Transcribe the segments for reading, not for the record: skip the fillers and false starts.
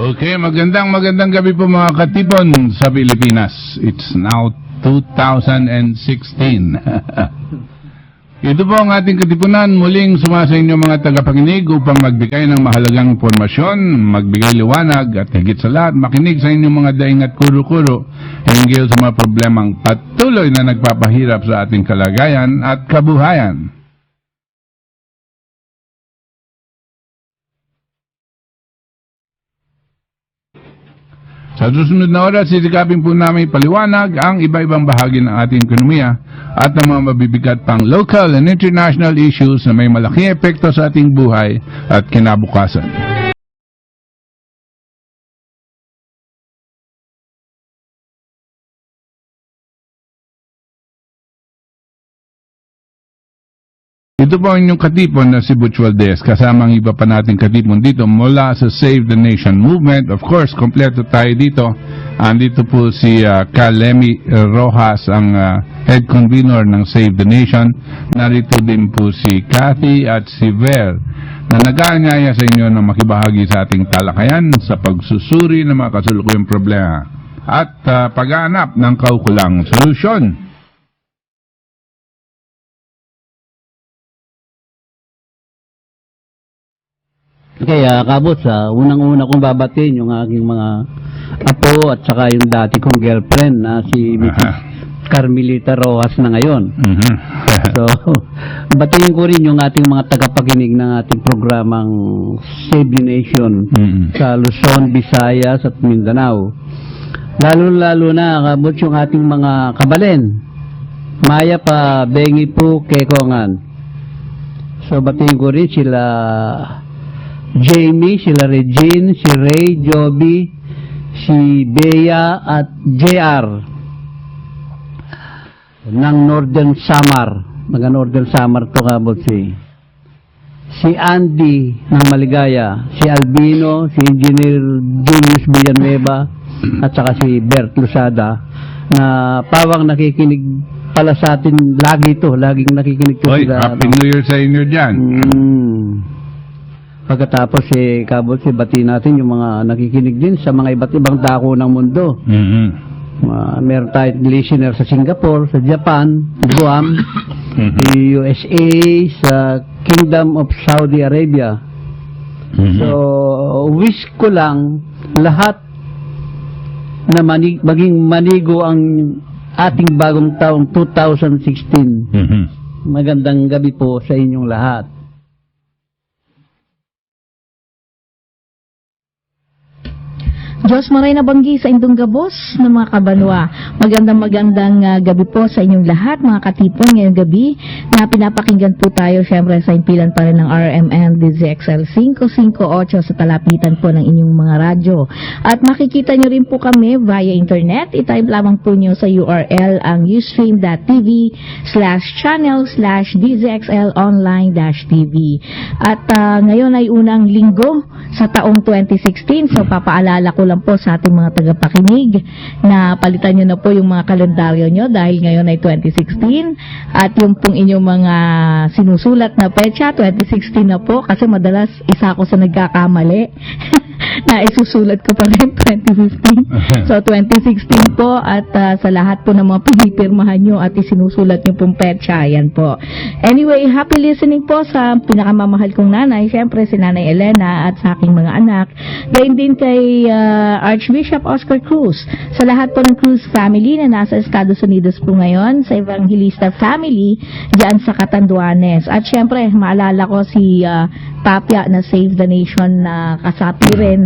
Okay, magandang gabi po mga katipon sa Pilipinas. It's now 2016. Ito po ang ating katipunan, muling sumasa inyo mga tagapakinig upang magbigay ng mahalagang impormasyon, magbigay liwanag at higit sa lahat makinig sa inyong mga daing at kuro-kuro hinggil sa mga problemang patuloy na nagpapahirap sa ating kalagayan at kabuhayan. Sa susunod na oras, sisikapin po namin paliwanag ang iba-ibang bahagi ng ating ekonomiya at ang mga mabibigat pang local and international issues na may malaking epekto sa ating buhay at kinabukasan. Ito po ang inyong katipon na si Butch Valdez, kasama ang iba pa nating katipon dito mula sa Save the Nation Movement. Of course, kompleto tayo dito. Andito po si Kalemi Rojas, ang head convener ng Save the Nation. Narito din po si Cathy at si Ver na nag-aanyaya sa inyo na makibahagi sa ating talakayan sa pagsusuri ng mga kasalukuyang problema at paghahanap ng kaukulang solusyon. Kaya kabot unang-una kong babatiin yung aking mga apo at saka yung dati kong girlfriend na si Mrs. Carmelita Rojas na ngayon. So, batiin ko rin yung ating mga tagapakinig ng ating programang Save the Nation sa Luzon, Visayas at Mindanao. Lalo-lalo na kabot yung ating mga kabalen. Maya pa, Bengi po, Kekongan. So, batiin ko rin sila Jamie, sila Regine, si Ray, Joby, si Bea at JR ng Northern Samar. Northern Samar to kabot si Andy ng Maligaya, si Albino, si Engineer Julius Villanueva at saka si Bert Lusada na pawang nakikinig pala sa atin lagi to, laging nakikinig to sila. Happy New Year sa inyo dyan. Pagkatapos kabot bati natin yung mga nakikinig din sa mga iba't ibang dako ng mundo. Meron tayong listener sa Singapore, sa Japan, Guam, USA, sa Kingdom of Saudi Arabia. So, wish ko lang lahat na maging manigo ang ating bagong taong 2016. Magandang gabi po sa inyong lahat. Diyos maray na banggi sa indong gabos ng mga kabanwa. Magandang gabi po sa inyong lahat, mga katipon, ngayong gabi na pinapakinggan po tayo syempre sa impilan pa rin ng RMN DZXL 558 sa talapitan po ng inyong mga radyo. At makikita nyo rin po kami via internet. I-type lamang po nyo sa URL ang ustream.tv/channel/DZXLonline-TV. At ngayon ay unang linggo sa taong 2016. So papaalala ko lang po sa ating mga tagapakinig na palitan nyo na po yung mga kalendaryo nyo dahil ngayon ay 2016 at yung pong inyong mga sinusulat na petsa 2016 na po kasi madalas isa ako sa nagkakamali na isusulat ko pa rin 2015. So 2016 po at sa lahat po ng mga pinipirmahan nyo at isinusulat nyo pong petsa, yan po. Anyway, happy listening po sa pinakamamahal kong nanay, syempre si Nanay Elena at sa aking mga anak. Gayun din kay Archbishop Oscar Cruz, sa lahat po ng Cruz family na nasa Estados Unidos po ngayon, sa Evangelista family dyan sa Catanduanes. At syempre, maalala ko si Tapia na Save the Nation na kasapi rin,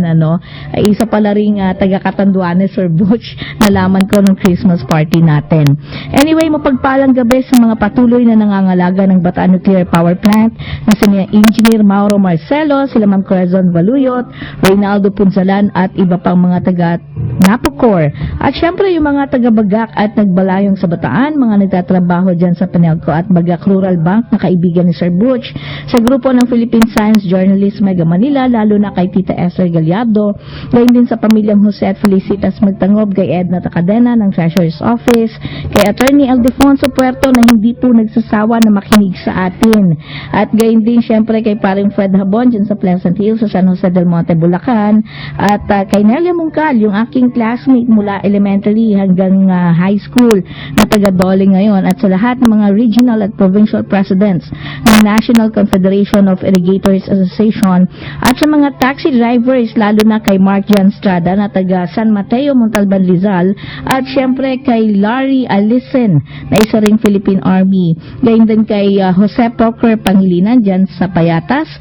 isa pala rin taga Catanduanes, Sir Butch, nalaman ko nung Christmas party natin. Anyway, mapagpalang gabi sa mga patuloy na nangangalaga ng Bataan Nuclear Power Plant na si Engineer Mauro Marcelo, sila Ma'am Corazon Valuyot, Reynaldo Punzalan at iba pang mga taga Napocor. At syempre yung mga taga Bagak at nagbalayong sa Bataan, mga nagtatrabaho dyan sa Penelco at Bagak Rural Bank na kaibigan ni Sir Butch, sa grupo ng Philippine Science Journalist Mega Manila, lalo na kay Tita Esther Gallegos Talyado, gayon din sa pamilyang Jose at Felicitas Magtangob, kay Edna Tacadena ng Treasurer's Office, kay Attorney Aldefonso Puerto na hindi po nagsasawa na makinig sa atin. At gayon din syempre kay paring Fred Habon dyan sa Pleasant Hills sa San Jose del Monte, Bulacan, at kay Nelia Mungkal, yung aking classmate mula elementary hanggang high school na taga Dole ngayon, at sa lahat ng mga regional at provincial presidents ng National Confederation of Irrigators Association, at sa mga taxi drivers, lalo na kay Mark Jan Strada na taga San Mateo, Montalban, Rizal, at syempre kay Larry Alison na isa ring Philippine Army, gayon din kay Jose Proker Pangilinan dyan sa Payatas,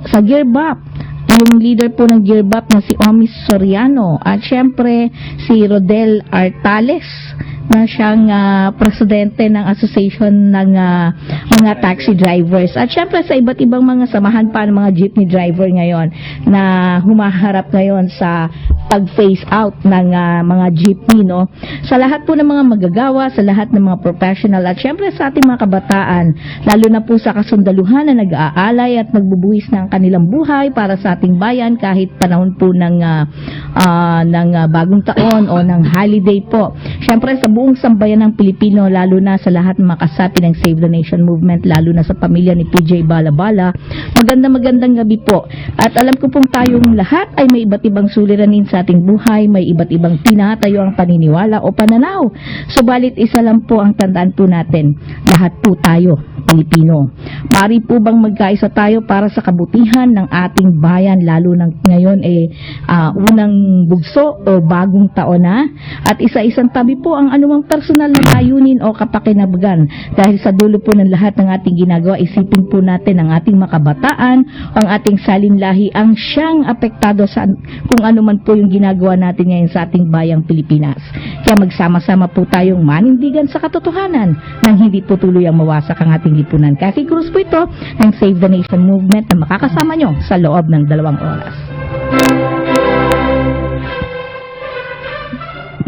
sa Gearbop, yung leader po ng Gearbop na si Omis Soriano, at syempre si Rodel Artales na siyang presidente ng association ng mga taxi drivers, at syempre sa iba't ibang mga samahan pa ng mga jeepney driver ngayon na humaharap ngayon sa pag-phase out ng mga jeepney, no? Sa lahat po ng mga magagawa, sa lahat ng mga professional, at syempre sa ating mga kabataan, lalo na po sa kasundaluhan na nag-aalay at nagbubuwis ng kanilang buhay para sa ating bayan kahit panahon po ng bagong taon o ng holiday po. Syempre sa buong sambayan ng Pilipino, lalo na sa lahat ng makasapi ng Save the Nation movement, lalo na sa pamilya ni PJ Balabala, magandang gabi po. At alam ko pong tayong lahat ay may iba't ibang suliranin sa ating buhay, may iba't ibang tinatayo ang paniniwala o pananaw. Subalit isa lang po ang tandaan po natin, lahat po tayo Pilipino. Mari po bang magkaisa tayo para sa kabutihan ng ating bayan, lalo na ngayon unang bugso o bagong taon na, at isa-isang tabi po ang anumang personal na layunin o kapakinabangan, dahil sa dulo po ng lahat ng ating ginagawa, isipin po natin ang ating makabataan, ang ating salinlahi ang siyang apektado sa kung ano man po yung ginagawa natin ngayon sa ating bayang Pilipinas. Kaya magsama-sama po tayong manindigan sa katotohanan nang hindi po tuluyang mawasak ang ating lipunan. Kathy Cruz po ito ng Save the Nation movement na makakasama nyo sa loob ng 2 oras.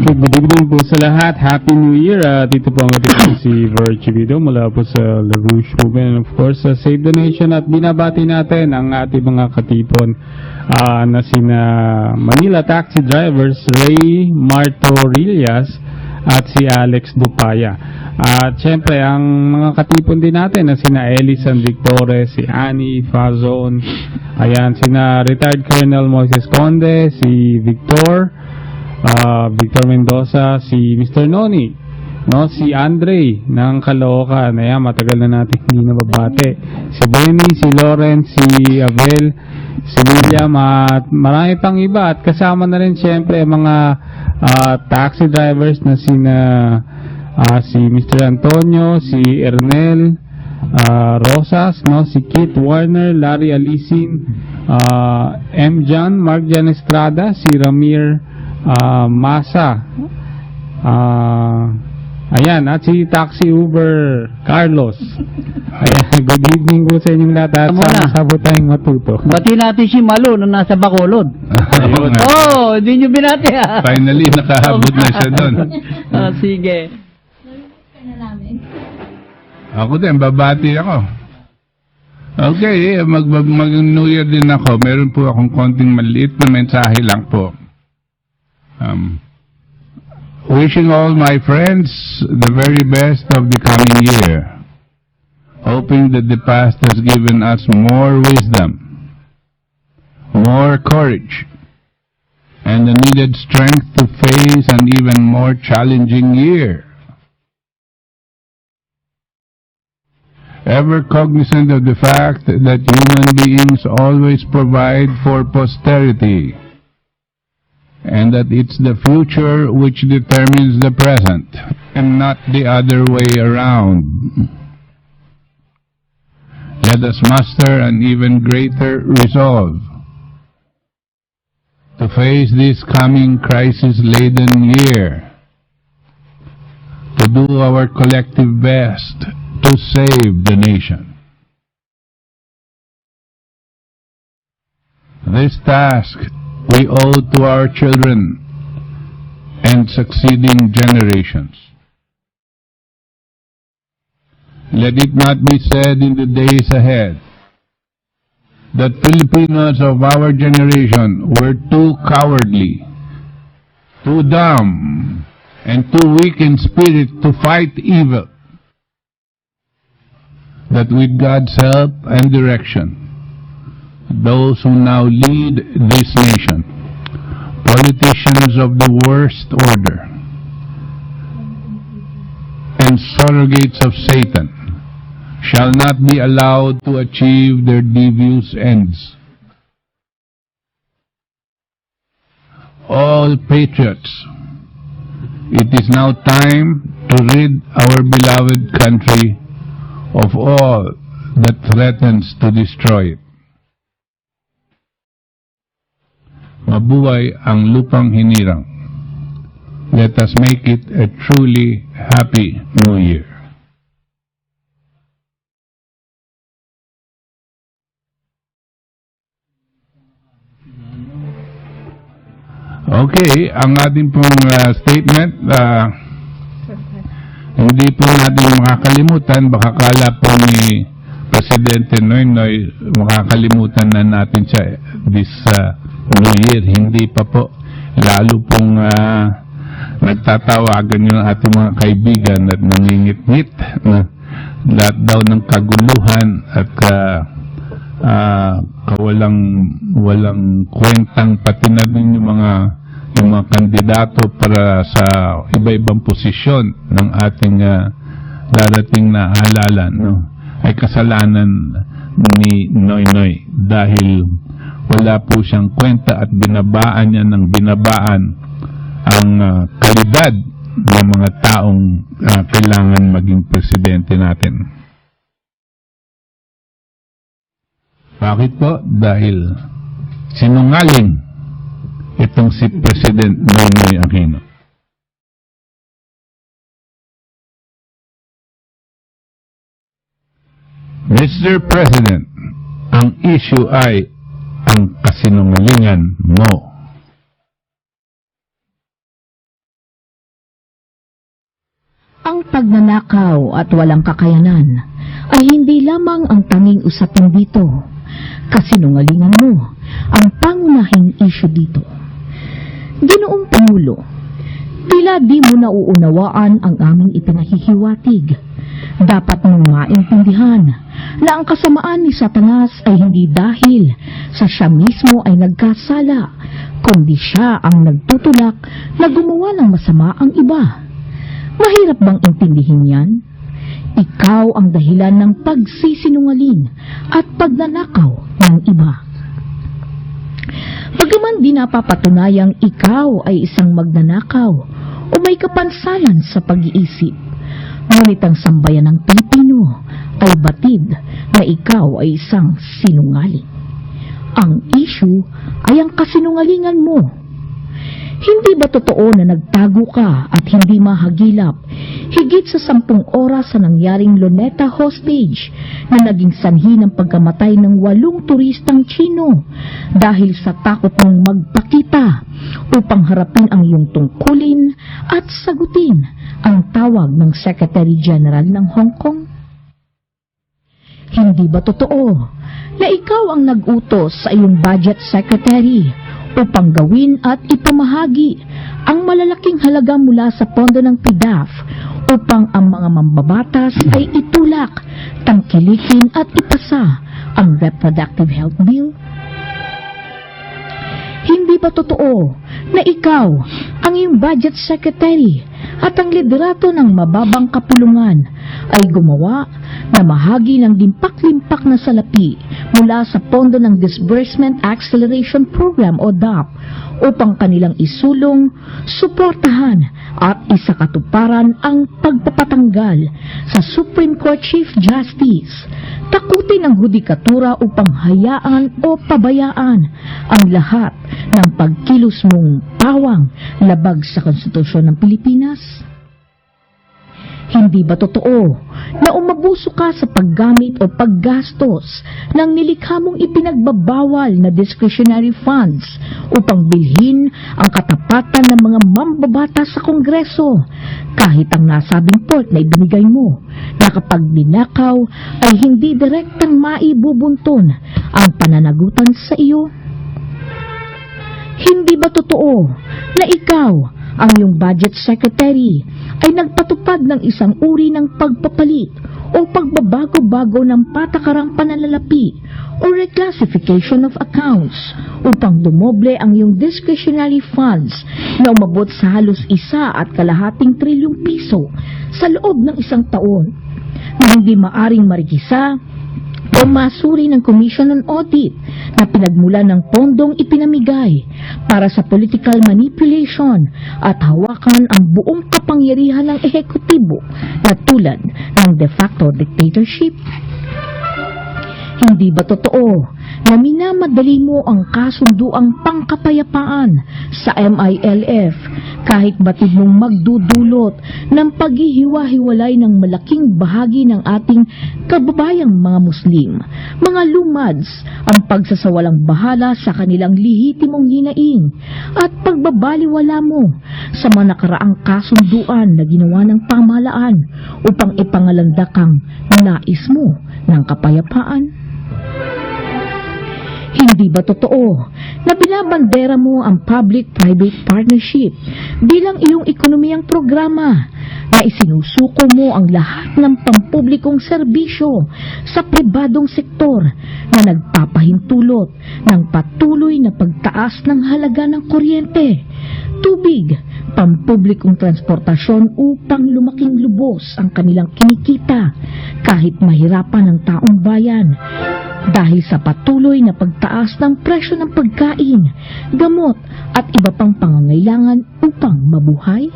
Good evening po sa lahat. Happy New Year. Dito po ang ating si Virgie Vido mula po sa La Rouge Movement, and of course sa Save the Nation, at binabati natin ang ating mga katipon na sina Manila taxi drivers Ray Martorillas at si Alex Dupaya. At syempre ang mga katipon din natin na sina Elisan Victore, si Annie Fazon, ayan, sina retired Colonel Moises Conde, si Victor Mendoza, si Mr. Noni, no, si Andre ng Caloocan, ayan, matagal na natin hindi nababate, si Benny, si Lawrence, si Abel, si William, at marami pang iba, at kasama na rin syempre mga taxi drivers na sina si Mr. Antonio, si Ernel Rosas, no, si Kit Warner, Larry Alisin, M. John, Mark Jan Estrada, si Ramir Masa, ayan, at si Taxi Uber Carlos. Ayan, good evening po sa inyong lahat, at sama-sama tayong matuto. Bati natin si Malo na nasa Bacolod. Hindi nyo binati Finally, nakahabot na siya doon. Sige. Ako din, babati ako. Okay, mag-New Year din ako. Meron po akong konting maliit na mensahe lang po. Wishing all my friends the very best of the coming year. Hoping that the past has given us more wisdom, more courage, and the needed strength to face an even more challenging year. Ever cognizant of the fact that human beings always provide for posterity, and that it's the future which determines the present, and not the other way around. Let us muster an even greater resolve to face this coming crisis-laden year, to do our collective best to save the nation. This task we owe to our children and succeeding generations. Let it not be said in the days ahead that Filipinos of our generation were too cowardly, too dumb, and too weak in spirit to fight evil. That with God's help and direction, those who now lead this nation, politicians of the worst order, and surrogates of Satan, shall not be allowed to achieve their devious ends. All patriots, it is now time to rid our beloved country of all that threatens to destroy it. Mabuhay ang lupang hinirang. Let us make it a truly happy New Year. Okay, ang ating pong statement, hindi po natin makakalimutan, baka kala po ni Presidente Noynoy, makakalimutan na natin siya this New Year. Hindi pa po. Lalo pong nagtatawagan yung ating mga kaibigan at nangingit-ngit na lahat daw ng kaguluhan at walang kwentang pati na rin yung mga kandidato para sa iba-ibang posisyon ng ating darating na halalan, no? Ay kasalanan ni Noynoy dahil wala po siyang kwenta at binabaan niya ng binabaan ang kalidad ng mga taong kailangan maging presidente natin. Bakit po? Dahil sinungaling itong si President Noynoy Aquino. Mr. President, ang issue ay ang kasinungalingan mo. Ang pagnanakaw at walang kakayanan ay hindi lamang ang tanging usapin dito. Kasinungalingan mo ang pangunahing issue dito. Ginoong Pangulo, tila di mo nauunawaan ang aming ipinahihiwatig. Dapat mong maintindihan na ang kasamaan ni Satanas ay hindi dahil sa siya mismo ay nagkasala, kundi siya ang nagtutulak na gumawa ng masama ang iba. Mahirap bang intindihin yan? Ikaw ang dahilan ng pagsisinungaling at pagnanakaw ng iba. Bagaman di napapatunayang ikaw ay isang magnanakaw o may kapansanan sa pag-iisip, ngunit ang sambayan ng Pilipino ay batid na ikaw ay isang sinungaling. Ang issue ay ang kasinungalingan mo. Hindi ba totoo na nagtago ka at hindi mahagilap higit sa 10 oras sa nangyaring Luneta hostage na naging sanhi ng pagkamatay ng 8 turistang Chino dahil sa takot mong magpakita upang harapin ang iyong tungkulin at sagutin ang tawag ng Secretary General ng Hong Kong? Hindi ba totoo na ikaw ang nag-utos sa iyong Budget Secretary upang gawin at ipamahagi ang malalaking halaga mula sa pondo ng PDAF upang ang mga mambabatas ay itulak, tangkilikin at ipasa ang Reproductive Health Bill? Hindi ba totoo na ikaw ang iyong Budget Secretary at ang liderato ng mababang kapulungan ay gumawa na mahagi ng limpak-limpak na salapi mula sa pondo ng Disbursement Acceleration Program o DAP upang kanilang isulong, suportahan at isakatuparan ang pagpapatanggal sa Supreme Court Chief Justice, takutin ang hudikatura upang hayaan o pabayaan ang lahat ng pagkilos mong pawang labag sa konstitusyon ng Pilipinas? Hindi ba totoo na umabuso ka sa paggamit o paggastos ng nilikha mong ipinagbabawal na discretionary funds upang bilhin ang katapatan ng mga mambabatas sa Kongreso, kahit ang nasabing port na ibinigay mo na kapag ninakaw ay hindi direktang maibubunton ang pananagutan sa iyo? Hindi ba totoo na ikaw, ang iyong budget secretary, ay nagpatupad ng isang uri ng pagpapalit o pagbabago-bago ng patakarang pananalapi o reclassification of accounts upang dumoble ang iyong discretionary funds na umabot sa halos 1.2 trilyong piso sa loob ng isang taon na hindi maaring marikisa o masuri ng Commission on Audit na pinagmula ng pondong ipinamigay para sa political manipulation at hawakan ang buong kapangyarihan ng ehekutibo na tulad ng de facto dictatorship? Hindi ba totoo na minamadali mo ang kasunduang pangkapayapaan sa MILF kahit batid mong magdudulot ng paghihiwa-hiwalay ng malaking bahagi ng ating kababayang mga Muslim, mga lumads, ang pagsasawalang bahala sa kanilang lehitimong hinaing at pagbabaliwala mo sa mga nakaraang kasunduan na ginawa ng pamahalaan upang ipangalandak ang nais mo ng kapayapaan? Hindi ba totoo na binabandera mo ang public-private partnership bilang iyong ekonomiyang programa na isinusuko mo ang lahat ng pampublikong serbisyo sa pribadong sektor na nagpapahintulot ng patuloy na pagtaas ng halaga ng kuryente, tubig, pampublikong transportasyon upang lumaking lubos ang kanilang kinikita kahit mahirapan ng taong bayan dahil sa patuloy na pagtaas ng presyo ng pagkain, gamot at iba pang pangangailangan upang mabuhay?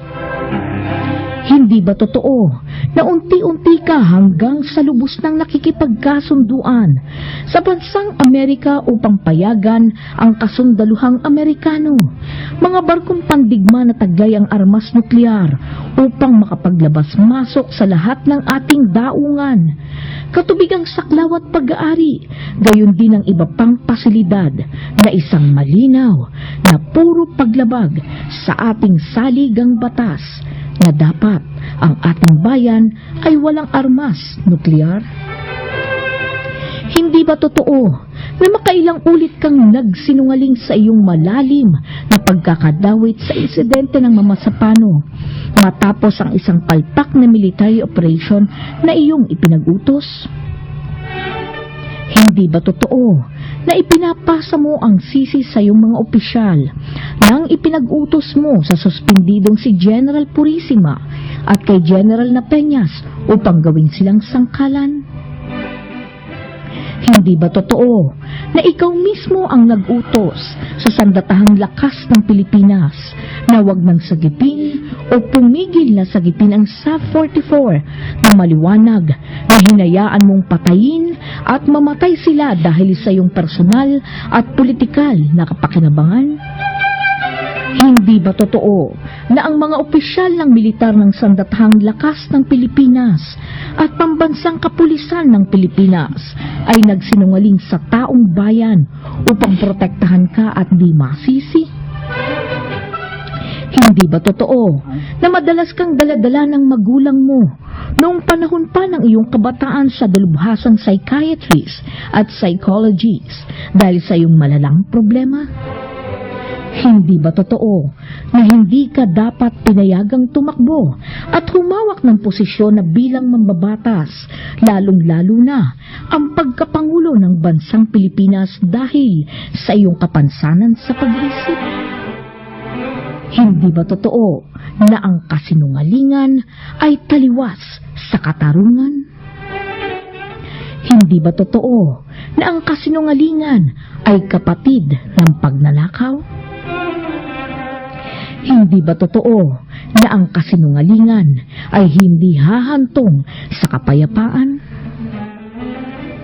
Hindi ba totoo na unti-unti ka hanggang sa lubos ng nakikipagkasunduan sa bansang Amerika upang payagan ang kasundaluhang Amerikano, mga barkong pandigma na taglay ang armas nuklear upang makapaglabas-masok sa lahat ng ating daungan, katubig ang saklaw at pag-aari, gayon din ang iba pang pasilidad na isang malinaw na puro paglabag sa ating saligang batas na dapat ang ating bayan ay walang armas nuklear? Hindi ba totoo na makailang ulit kang nagsinungaling sa iyong malalim na pagkakadawit sa insidente ng Mamasapano matapos ang isang palpak na military operation na iyong ipinag-utos? Hindi ba totoo na ipinapasa mo ang sisi sa iyong mga opisyal nang ipinag-utos mo sa suspendidong si General Purisima at kay General Napeñas upang gawin silang sangkalan? Hindi ba totoo na ikaw mismo ang nag-utos sa sandatahang lakas ng Pilipinas na huwag nang sagipin o pumigil na sagipin ang SAF-44 na maliwanag na hinayaan mong patayin at mamatay sila dahil sa iyong personal at politikal na kapakinabangan? Hindi ba totoo na ang mga opisyal ng militar ng sandatahang lakas ng Pilipinas at pambansang kapulisan ng Pilipinas ay nagsinungaling sa taong bayan upang protektahan ka at di masisi? Hindi ba totoo na madalas kang daladala ng magulang mo noong panahon pa ng iyong kabataan sa dalubhasang psychiatrist at psychologist dahil sa iyong malalang problema? Hindi ba totoo na hindi ka dapat pinayagang tumakbo at humawak ng posisyon na bilang mambabatas, lalong-lalo na ang pagkapangulo ng bansang Pilipinas dahil sa iyong kapansanan sa pag-iisip? Hindi ba totoo na ang kasinungalingan ay taliwas sa katarungan? Hindi ba totoo na ang kasinungalingan ay kapatid ng pagnanakaw? Hindi ba totoo na ang kasinungalingan ay hindi hahantong sa kapayapaan?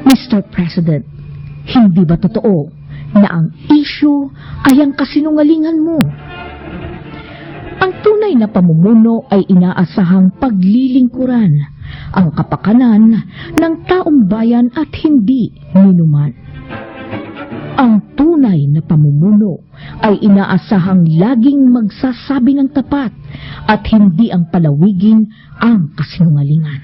Mr. President, hindi ba totoo na ang issue ay ang kasinungalingan mo? Ang tunay na pamumuno ay inaasahang paglilingkuran ang kapakanan ng taong bayan at hindi minuman. Ang tunay na pamumuno ay inaasahang laging magsasabi ng tapat at hindi ang palawigin ang kasinungalingan.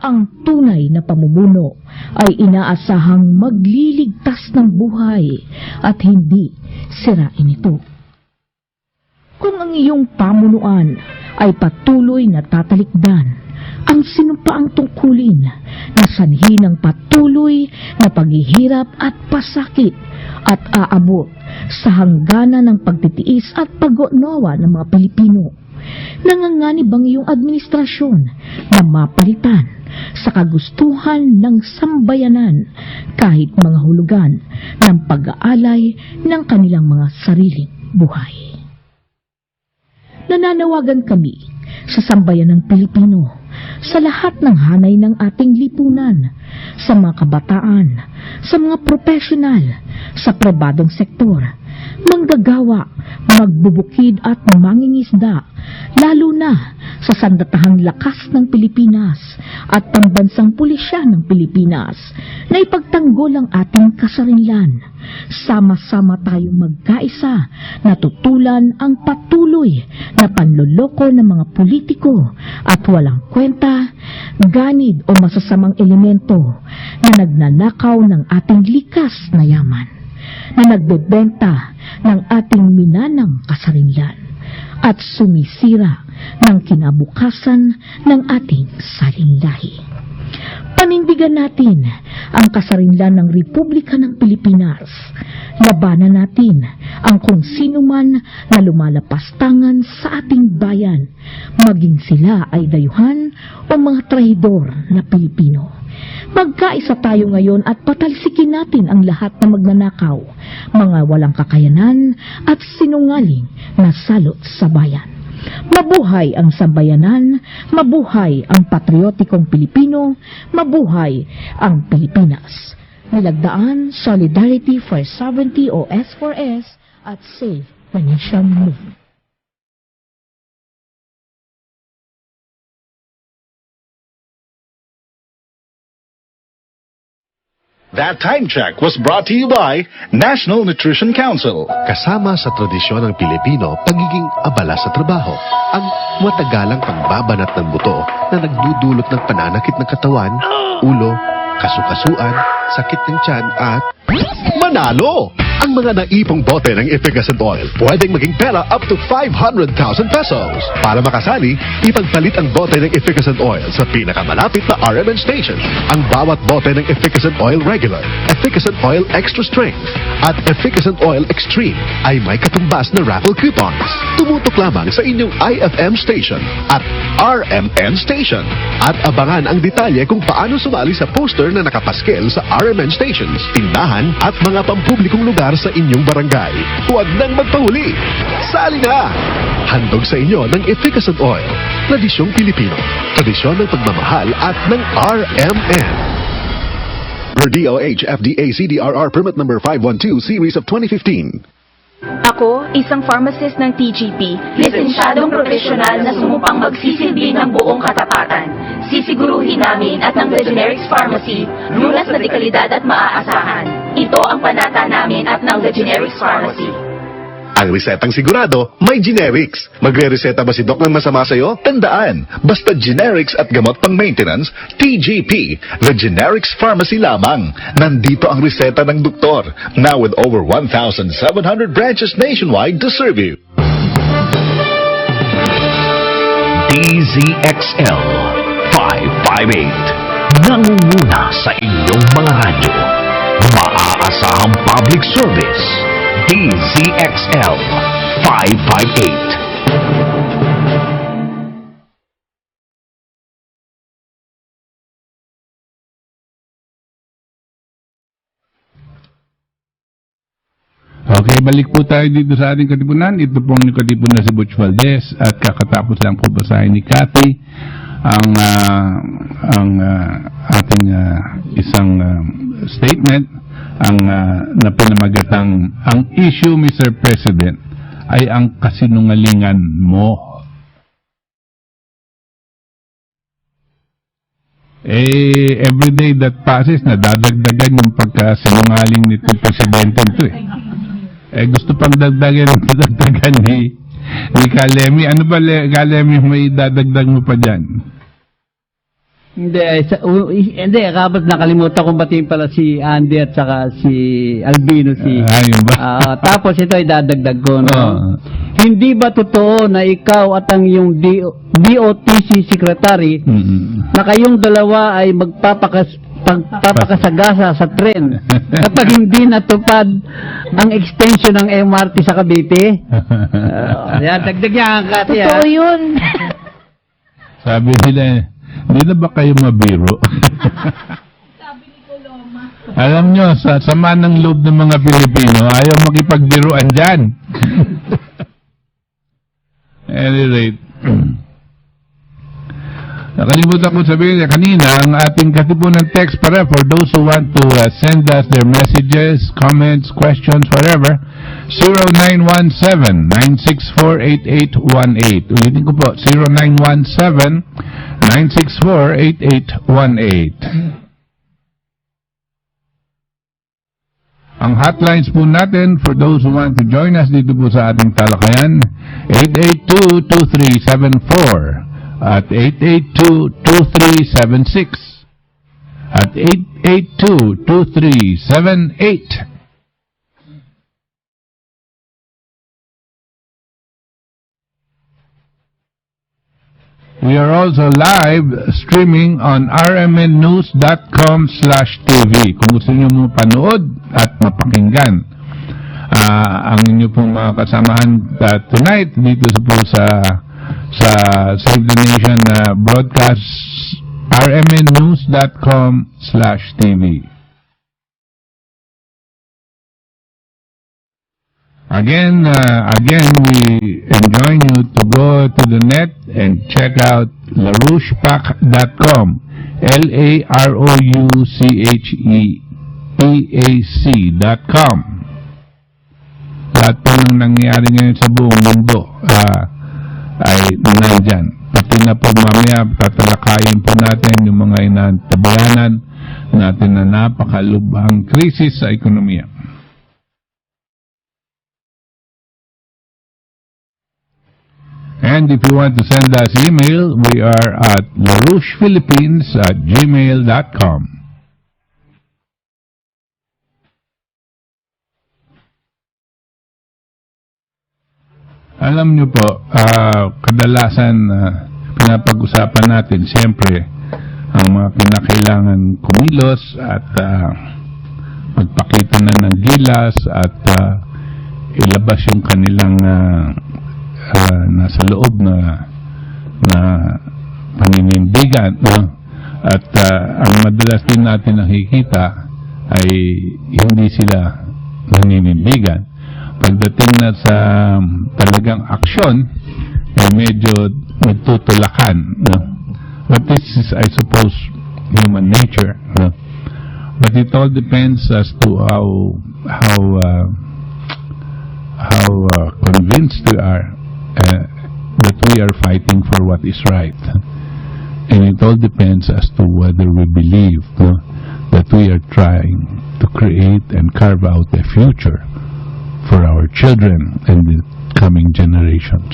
ang tunay na pamumuno ay inaasahang magliligtas ng buhay at hindi sirain ito. Kung ang iyong pamunuan ay patuloy na tatalikdan, ang sinumpaang tungkulin na sanhi ng patuloy na paghihirap at pasakit at aabot sa hangganan ng pagtitiis at pag-unawa ng mga Pilipino. Nanganganib ang iyong administrasyon na mapalitan sa kagustuhan ng sambayanan kahit mga hulugan ng pag-aalay ng kanilang mga sariling buhay. Nananawagan kami sa sambayanang Pilipino, sa lahat ng hanay ng ating lipunan, sa mga kabataan, sa mga profesional, sa pribadong sektor, manggagawa, magbubukid at mangingisda, lalo na sa sandatahang lakas ng Pilipinas at pambansang pulisya ng Pilipinas na ipagtanggol ang ating kasarinlan. Sama-sama tayong magkaisa na tutulan ang patuloy na panloloko ng mga politiko at walang kwenta, ganid o masasamang elemento na nagnanakaw ng ating likas na yaman, na nagbebenta ng ating minanang kasarinlan at sumisira ng kinabukasan ng ating salinlahi. Panindigan natin ang kasarinlan ng Republika ng Pilipinas. Labanan natin ang kung sino man na lumalapastangan sa ating bayan, maging sila ay dayuhan o mga trahidor na Pilipino. Magkaisa tayo ngayon at patalsikin natin ang lahat na magnanakaw, mga walang kakayanan at sinungaling na salot sa bayan. Mabuhay ang sambayanan, mabuhay ang patriotikong Pilipino, mabuhay ang Pilipinas. Nilagdaan, Solidarity for Sovereignty o S4S at Save the Nation Movement. That time check was brought to you by National Nutrition Council. Kasama sa tradisyon ng Pilipino, pagiging abala sa trabaho, ang matagalang pagbabanat ng buto na nagdudulot ng pananakit ng katawan, ulo, kasukasuan, sakit ng tiyan at manalo! Ang mga naipong bote ng efficacent oil pwedeng maging pera up to 500,000 pesos. Para makasali, ipagpalit ang bote ng efficacent oil sa pinakamalapit na RMN station. Ang bawat bote ng efficacent oil regular, efficacent oil extra strength, at efficacent oil extreme ay may katumbas na raffle coupons. Tumutok lamang sa inyong IFM station at RMN station at abangan ang detalye kung paano sumali sa poster na nakapaskel sa RMN stations, tindahan at mga pampublikong lugar sa inyong barangay. Huwag nang magpahuli! Sali na! Handog sa inyo ng efficacent oil. Tradisyong Pilipino. Tradisyon ng pagmamahal at ng RMN. Per DOH FDA CDRR Permit Number 512 Series of 2015. Ako, isang pharmacist ng TGP, lisensyadong profesional na sumupang magsisilbi ng buong katapatan. Sisiguruhin namin at ng The Generics Pharmacy, lunas na dekalidad at maaasahan. Ito ang panata namin at ng The Generics Pharmacy. Ang resetang sigurado, may generics. Magre-reseta ba si Doc ng masama sa'yo? Tandaan, basta generics at gamot pang maintenance, TGP, The Generics Pharmacy lamang. Nandito ang reseta ng doktor, now with over 1,700 branches nationwide to serve you. DZXL 558, nangunguna sa inyong mga radyo. Maaasahang public service. DZXL 558. Okay, balik po tayo dito sa ating katipunan. Ito pong yung katipunan si Butch Valdez at kakatapos lang po basahin ni Cathy ang ating isang statement na pinamagatang ang issue, Mr. President, ay ang kasinungalingan mo. Every day that passes, nadadagdagan yung pagkasinungaling nitong presidente ito gusto pang dagdagan ni Kalemi. Ano ba, Kalemi, may dadagdag mo pa dyan? Hindi, kapag nakalimutan kong batiin pala si Andy at saka si Albino Ayun ba? tapos ito ay dadagdag ko, no? Hindi ba totoo na ikaw at ang iyong DOTC secretary na kayong dalawa ay magpapakasagasa sa tren kapag hindi natupad ang extension ng MRT sa Cavite? Yan, dagdag yan kasi. Totoo yun. Sabi nila, hindi na ba kayo mabiro? Alam nyo, sa sama ng loob ng mga Pilipino, ayaw makipagbiruan dyan. Any rate, nakalimutan ko sabihin niya kanina, ang ating katipunan text para for those who want to send us their messages, comments, questions, whatever, 0917-964-8818. Ulitin ko po, 0917-964-8818. Ang hotlines po natin for those who want to join us dito po sa ating talakayan, 882-2374 at 882-2376 at 882-2378. We are also live streaming on rmnnews.com/tv. Kung gusto niyo mo panood at mapakinggan ang inyo pong mga kasamahan tonight dito sa Save the Nation broadcast, rmnnews.com/tv. Again, we enjoin you to go to the net and check out larouchepac.com, LAROUCHEPAC.com. Lahat po ng nangyayari ngayon sa buong mundo ay nandyan. Pati na po mamaya tatalakayin po natin yung mga inantabayanan natin na napakalubhang krisis sa ekonomiya. And if you want to send us email, we are at larouchephilippines@gmail.com. Alam niyo po, kadalasan pinapag-usapan natin, siyempre, ang mga kinakailangan kumilos at magpakita na ng gilas at ilabas yung kanilang nasa loob na paninindigan, no? At ang madalas din natin nakikita ay hindi sila naninindigan. Pagdating na sa talagang aksyon, ay medyo nagtutulakan, no? But this is, I suppose, human nature, no? But it all depends as to how convinced we are that we are fighting for what is right. And it all depends as to whether we believe, no, that we are trying to create and carve out a future for our children and the coming generations.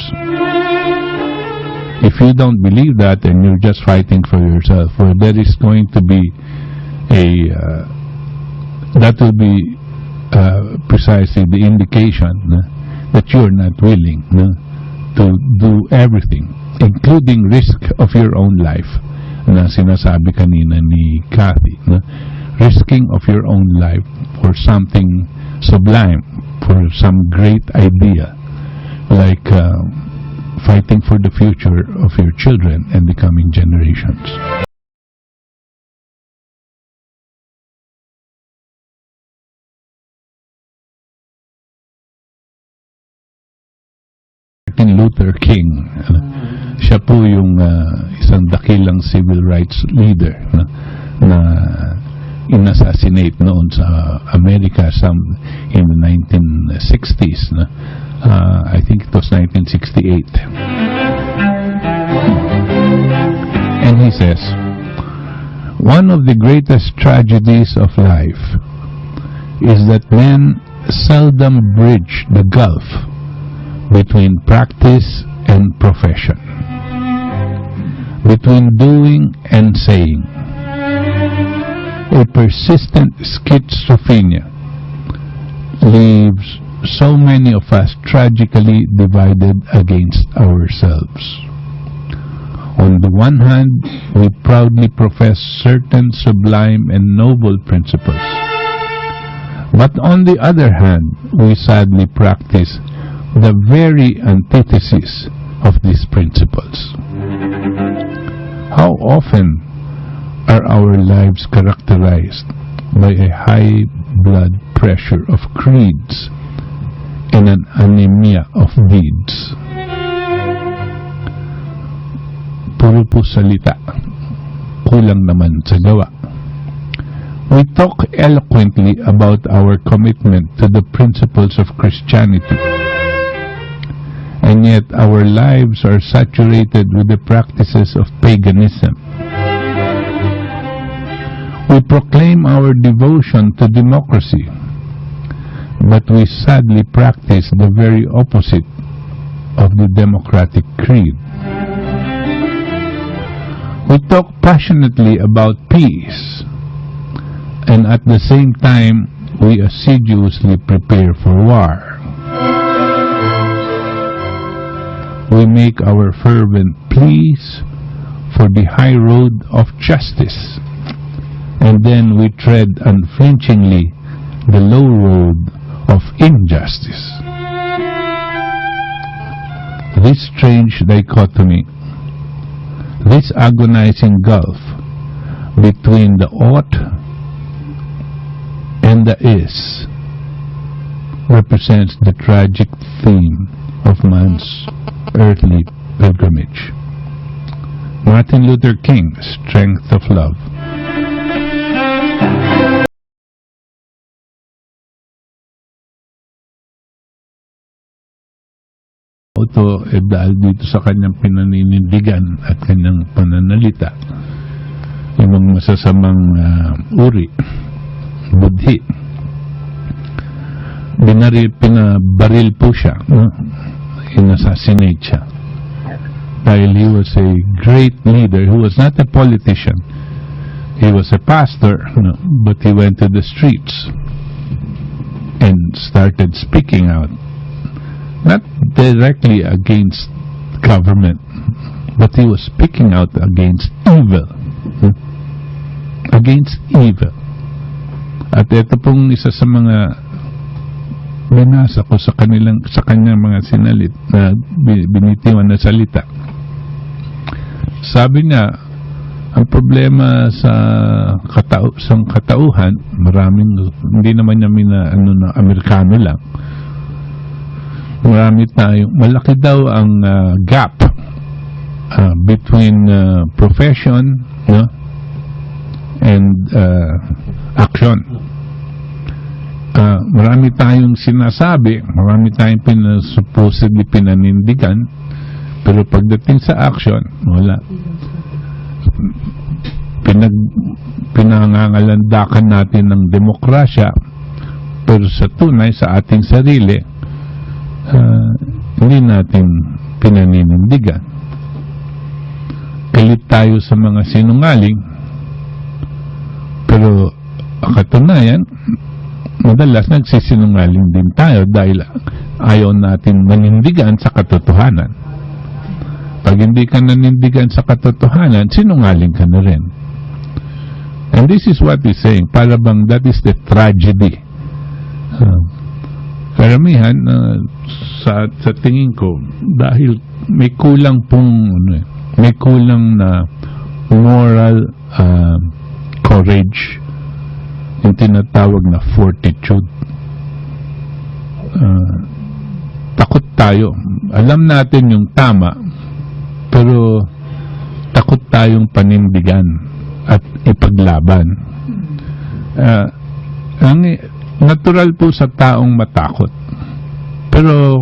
If you don't believe that and you're just fighting for yourself, well, there is going to be that will be precisely the indication that you're not willing to do everything, including risk of your own life, na sinasabi kanina ni Kathy, risking of your own life for something sublime, for some great idea, like fighting for the future of your children and the coming generations. Martin Luther King, siya po yung isang dakilang civil rights leader na in-assassinate noon sa Amerika in the 1960s. I think it was 1968. And he says, one of the greatest tragedies of life is that men seldom bridge the gulf between practice and profession. between doing and saying. A persistent schizophrenia leaves so many of us tragically divided against ourselves. On the one hand, we proudly profess certain sublime and noble principles. But on the other hand, we sadly practice the very antithesis of these principles. How often are our lives characterized by a high blood pressure of creeds and an anemia of deeds? Puro po salita, kulang naman sa gawa. We talk eloquently about our commitment to the principles of Christianity, and yet our lives are saturated with the practices of paganism. We proclaim our devotion to democracy, but we sadly practice the very opposite of the democratic creed. We talk passionately about peace, and at the same time, we assiduously prepare for war. We make our fervent pleas for the high road of justice, and then we tread unflinchingly the low road of injustice. This strange dichotomy, this agonizing gulf between the ought and the is, represents the tragic theme of man's earthly pilgrimage. Martin Luther King, Strength of Love. Ito dahil dito sa kanyang pinaninindigan at kanyang pananalita, yung mga masasamang uri, budhi, pinabaril po siya, no? In-assassinate siya dahil he was a great leader. He was not a politician, he was a pastor, no? But he went to the streets and started speaking out, not directly against government, but he was speaking out against evil. Against evil. At ito pong isa sa mga binasa ko sa kanyang mga sinalit na binitiwan na salita. Sabi niya, ang problema sa katauhan, maraming, hindi naman niya na Amerikano lang, marami tayo, malaki daw ang gap between profession, no, and action. Marami tayong sinasabi, marami tayong supposedly pinanindigan, pero pagdating sa action, wala. Pinangangalandakan natin ng demokrasya, pero sa tunay, sa ating sarili, hindi natin pinaninindigan. Galit tayo sa mga sinungaling, pero katunayan, madalas nagsisinungaling din tayo dahil ayaw natin manindigan sa katotohanan. Pag hindi ka nanindigan sa katotohanan, sinungaling ka na rin. And this is what he's saying, para bang that is the tragedy. Karamihan sa tingin ko, dahil may kulang pong may kulang na moral courage, yung tinatawag na fortitude. Takot tayo, alam natin yung tama, pero takot tayong panindigan at ipaglaban. Ang natural po sa taong matakot, pero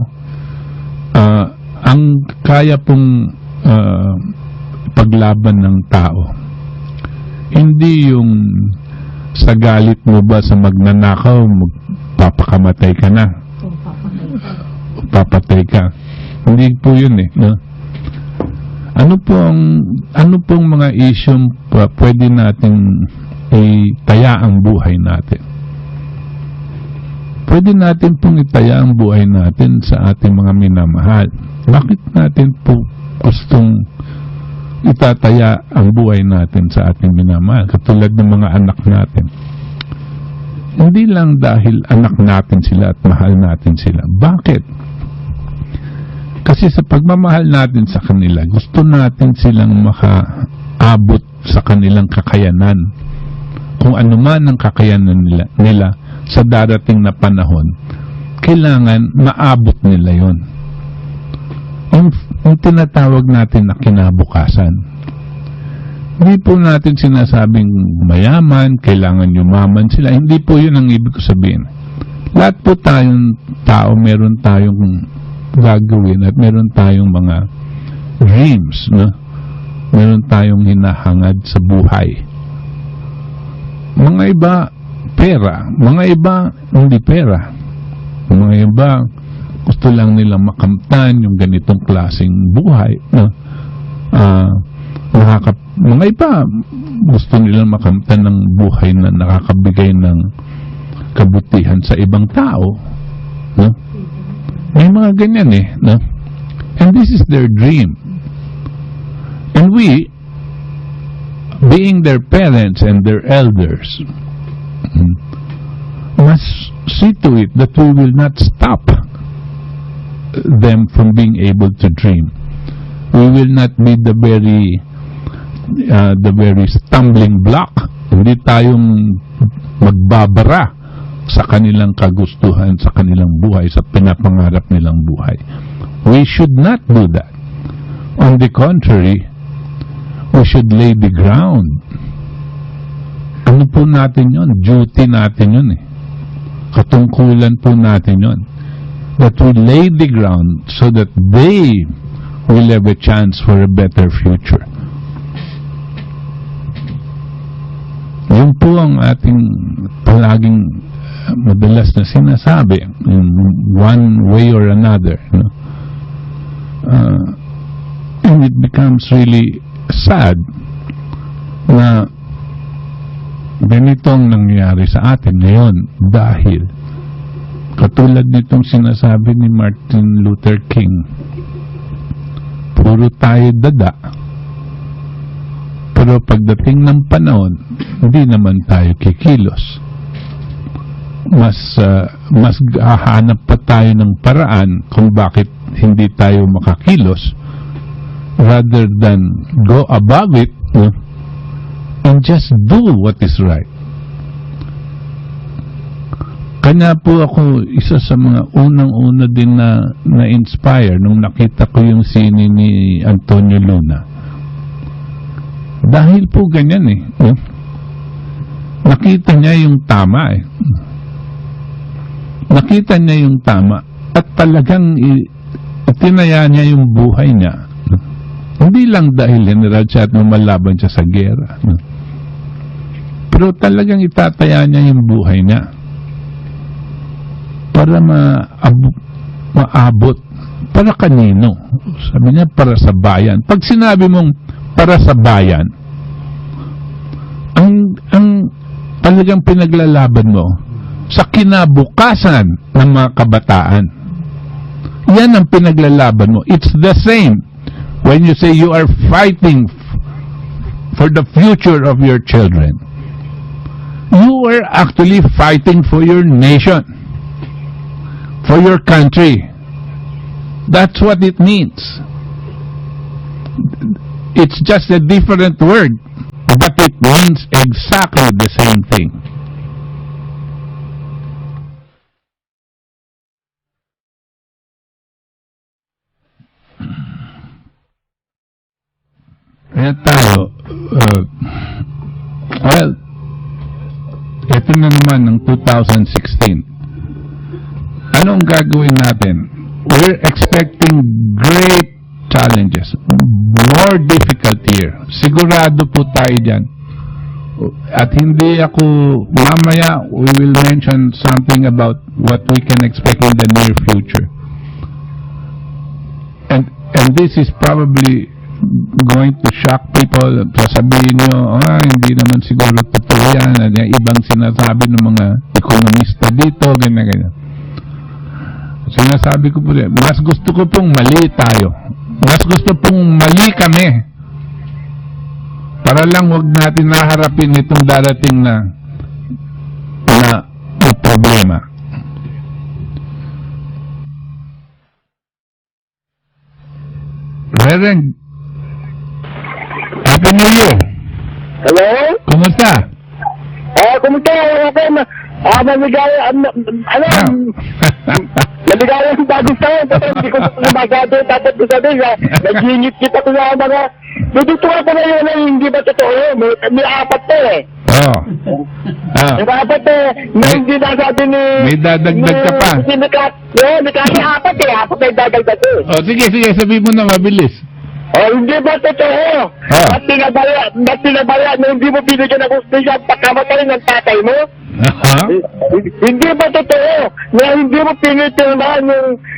ang kaya pong paglaban ng tao, hindi yung sa galit mo ba sa magnanakaw, magpapakamatay ka na, papatay ka. Hindi po yun no? Ano pong mga issue pwede natin itaya ang buhay natin? Pwede natin pong itaya ang buhay natin sa ating mga minamahal. Bakit natin po gustong itataya ang buhay natin sa ating minamahal, katulad ng mga anak natin? Hindi lang dahil anak natin sila at mahal natin sila. Bakit? Kasi sa pagmamahal natin sa kanila, gusto natin silang makaabot sa kanilang kakayanan. Kung ano man ang kakayanan nila sa darating na panahon, kailangan maabot nila yon. Yung tinatawag natin na kinabukasan. Hindi po natin sinasabing mayaman, kailangan yumaman sila. Hindi po yun ang ibig ko sabihin. Lahat po tayong tao, meron tayong gagawin at meron tayong mga dreams, no? Meron tayong hinahangad sa buhay. Mga iba, pera. Mga iba, hindi pera. Mga iba, gusto lang nilang makamtan yung ganitong klaseng buhay, no? Mga iba, gusto nilang makamtan ng buhay na nakakabigay ng kabutihan sa ibang tao, no? May mga ganyan no? And this is their dream. And we, being their parents and their elders, must see to it that we will not stop them from being able to dream. We will not be the very stumbling block. Hindi tayong magbabara sa kanilang kagustuhan, sa kanilang buhay, sa pinapangarap nilang buhay. We should not do that. On the contrary, we should lay the ground. Ano po natin yun? Duty natin yun Katungkulan po natin yun. That we lay the ground so that they will have a chance for a better future. Yun po ang ating palaging madalas na sinasabi in one way or another, no? And it becomes really sad na ganitong nangyayari sa atin ngayon dahil katulad nitong sinasabi ni Martin Luther King, puro tayo dada, pero pagdating ng panahon hindi naman tayo kikilos. Mas hahanap pa tayo ng paraan kung bakit hindi tayo makakilos rather than go above it, and just do what is right. Kanya po ako isa sa mga unang-una din na inspire nung nakita ko yung sine ni Antonio Luna. Dahil po ganyan nakita niya yung tama Nakita niya yung tama at talagang tinaya niya yung buhay niya. Hindi lang dahil general siya at lumalaban siya sa gera. Pero talagang itataya niya yung buhay niya para maabot. Para kanino? Sabi niya, para sa bayan. Pag sinabi mong para sa bayan, ang talagang pinaglalaban mo sa kinabukasan ng mga kabataan. Yan ang pinaglalaban mo. It's the same when you say you are fighting for the future of your children. You are actually fighting for your nation, for your country. That's what it means. It's just a different word, but it means exactly the same thing. Kaya tayo, well, ito na naman ng 2016. Anong gagawin natin? We're expecting great challenges, more difficult year. Sigurado po tayo dyan. At hindi ako, mamaya we will mention something about what we can expect in the near future. And this is probably going to shock people. Sasabihin nyo, hindi naman siguro totoo yan. Ibang sinasabi ng mga ekonomista dito, ganyan. Sinasabi ko po rin, mas gusto ko pong mali tayo. Mas gusto pong mali kami. Para lang wag natin naharapin itong darating na problema. Reverend, Happy New Year. Hello? Kumusta? Kumusta? Okay, maligaya, maligaya yung bagong taon, pero hindi ko masyado dapat ko sabihin, nag-ingit kita ko sa mga, natutuwa ko na yun, hindi ba totoo yun? May apat to eh. May apat eh, hindi nasabi ni... May dadagdag ka pa. May kasi apat eh, apat na dadagdag eh. Sige, sabihin mo na mabilis. Hindi ba totoo? Ba't pinabaya na hindi mo binigyan ng gusto at pagkamatay ng tatay mo? Hindi ba totoo na hindi mo pinitulman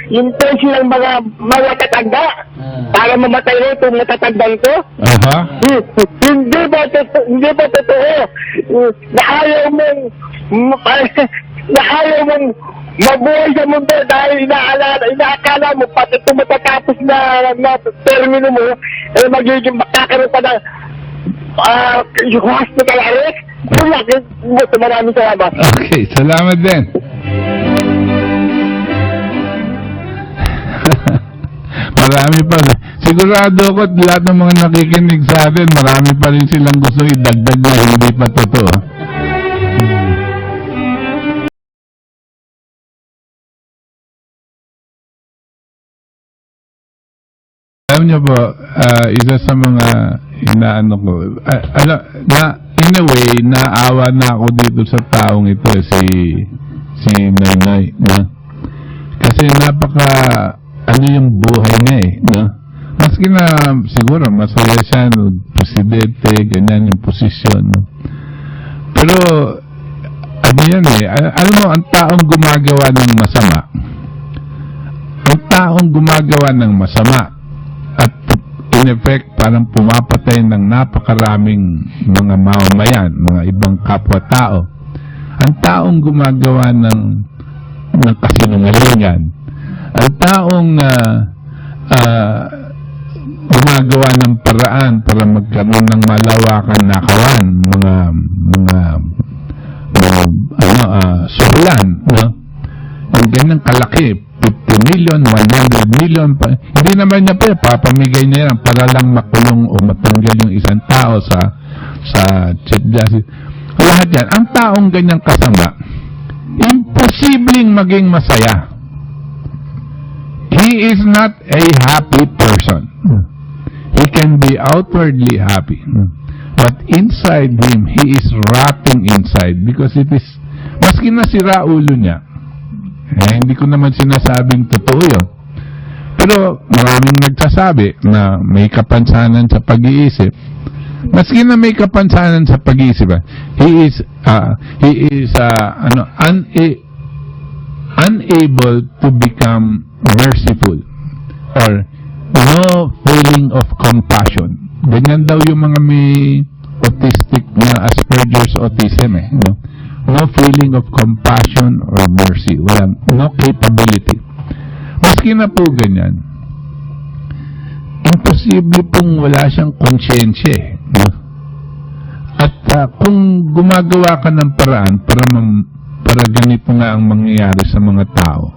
yung pension ng mga tatanda para mamatay mo itong natatandang ko? Hindi ba totoo na ayaw mong mabuhay sa mundo dahil inaakala mo pati kung matatapos na termino mo magiging makakaroon pa ng yung hospital arrest? Maraming salamat. Okay, salamat din. Marami pa. Sigurado ko lahat ng mga nakikinig sa atin, marami pa rin silang gusto idagdag na hindi pa totoo. Alam niyo po, isa sa mga inaano ko, in a way, naawa na ako dito sa taong ito, si Nainay, no? Kasi yung buhay niya no? Maski na, siguro, masaya siya, no? Presidente, ganyan yung posisyon, no? Pero, yan alam mo, ang taong gumagawa ng masama, at in effect, parang pumapatay ng napakaraming mga mamamayan, mga ibang kapwa-tao. Ang taong gumagawa ng kasinungalingan, ang taong gumagawa ng paraan para magkaroon ng malawakan nakawan, suhulan, no? Ang ganyang kalaki, 50 million, 100 million, hindi naman niya papamigay niya yan para lang makulong o matanggal yung isang tao sa Chief Justice. Lahat yan. Ang taong ganyang kasama, imposibleng maging masaya. He is not a happy person. He can be outwardly happy. But inside him, he is rotting inside because it is, maski na sira ulo niya, hindi ko naman sinasabing totoo yun. Pero maraming nagsasabi na may kapansanan sa pag-iisip. Maski na may kapansanan sa pag-iisip, he is unable to become merciful or no feeling of compassion. Ganyan daw yung mga may autistic na Asperger's autism no? No feeling of compassion or mercy. No capability. Maski na po ganyan, imposible pong wala siyang konsyensya no? At kung gumagawa ka ng paraan para ganito nga ang mangyayari sa mga tao,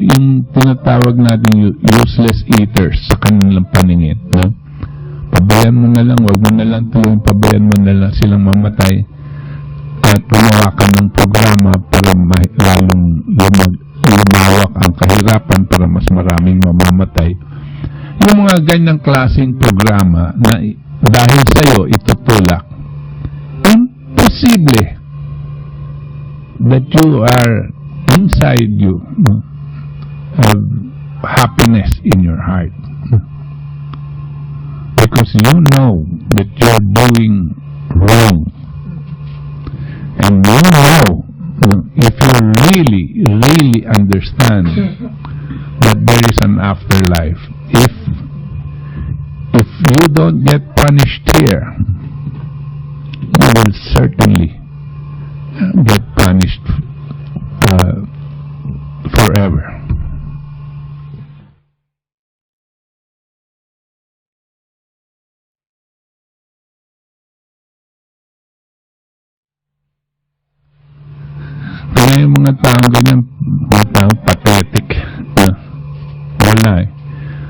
yung tinatawag natin useless eaters sa kanilang paningin, no? Pabayaan mo na lang, wag mo na lang tuloy, pabayaan mo na lang silang mamatay at gumawa ka ng programa para lalong lumawak ang kahirapan para mas maraming mamamatay. Yung mga ganyang klaseng programa na dahil sa'yo itutulak, imposible that you are inside you have happiness in your heart. Because you know that you're doing wrong. And you know, if you really understand that there is an afterlife, don't get punished here, you will certainly get punished forever. Kaya yung mga taong ganyan, mga taong pathetic, wala eh.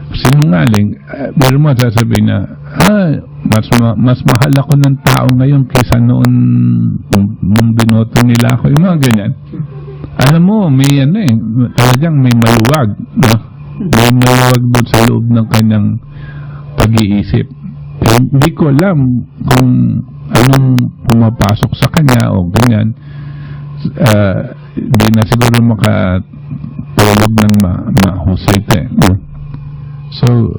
Sinungaling, pero mo sasabihin na, mas mahal ako ng tao ngayon kaysa noon nung binoto nila ako. Yung mga ganyan. Alam mo, may talagang may maluwag. No? May maluwag doon sa loob ng kanyang pag-iisip. Hindi ko alam kung anong pumapasok sa kanya o ganyan. Hindi na siguro makatulog ng mahusay tayo. So,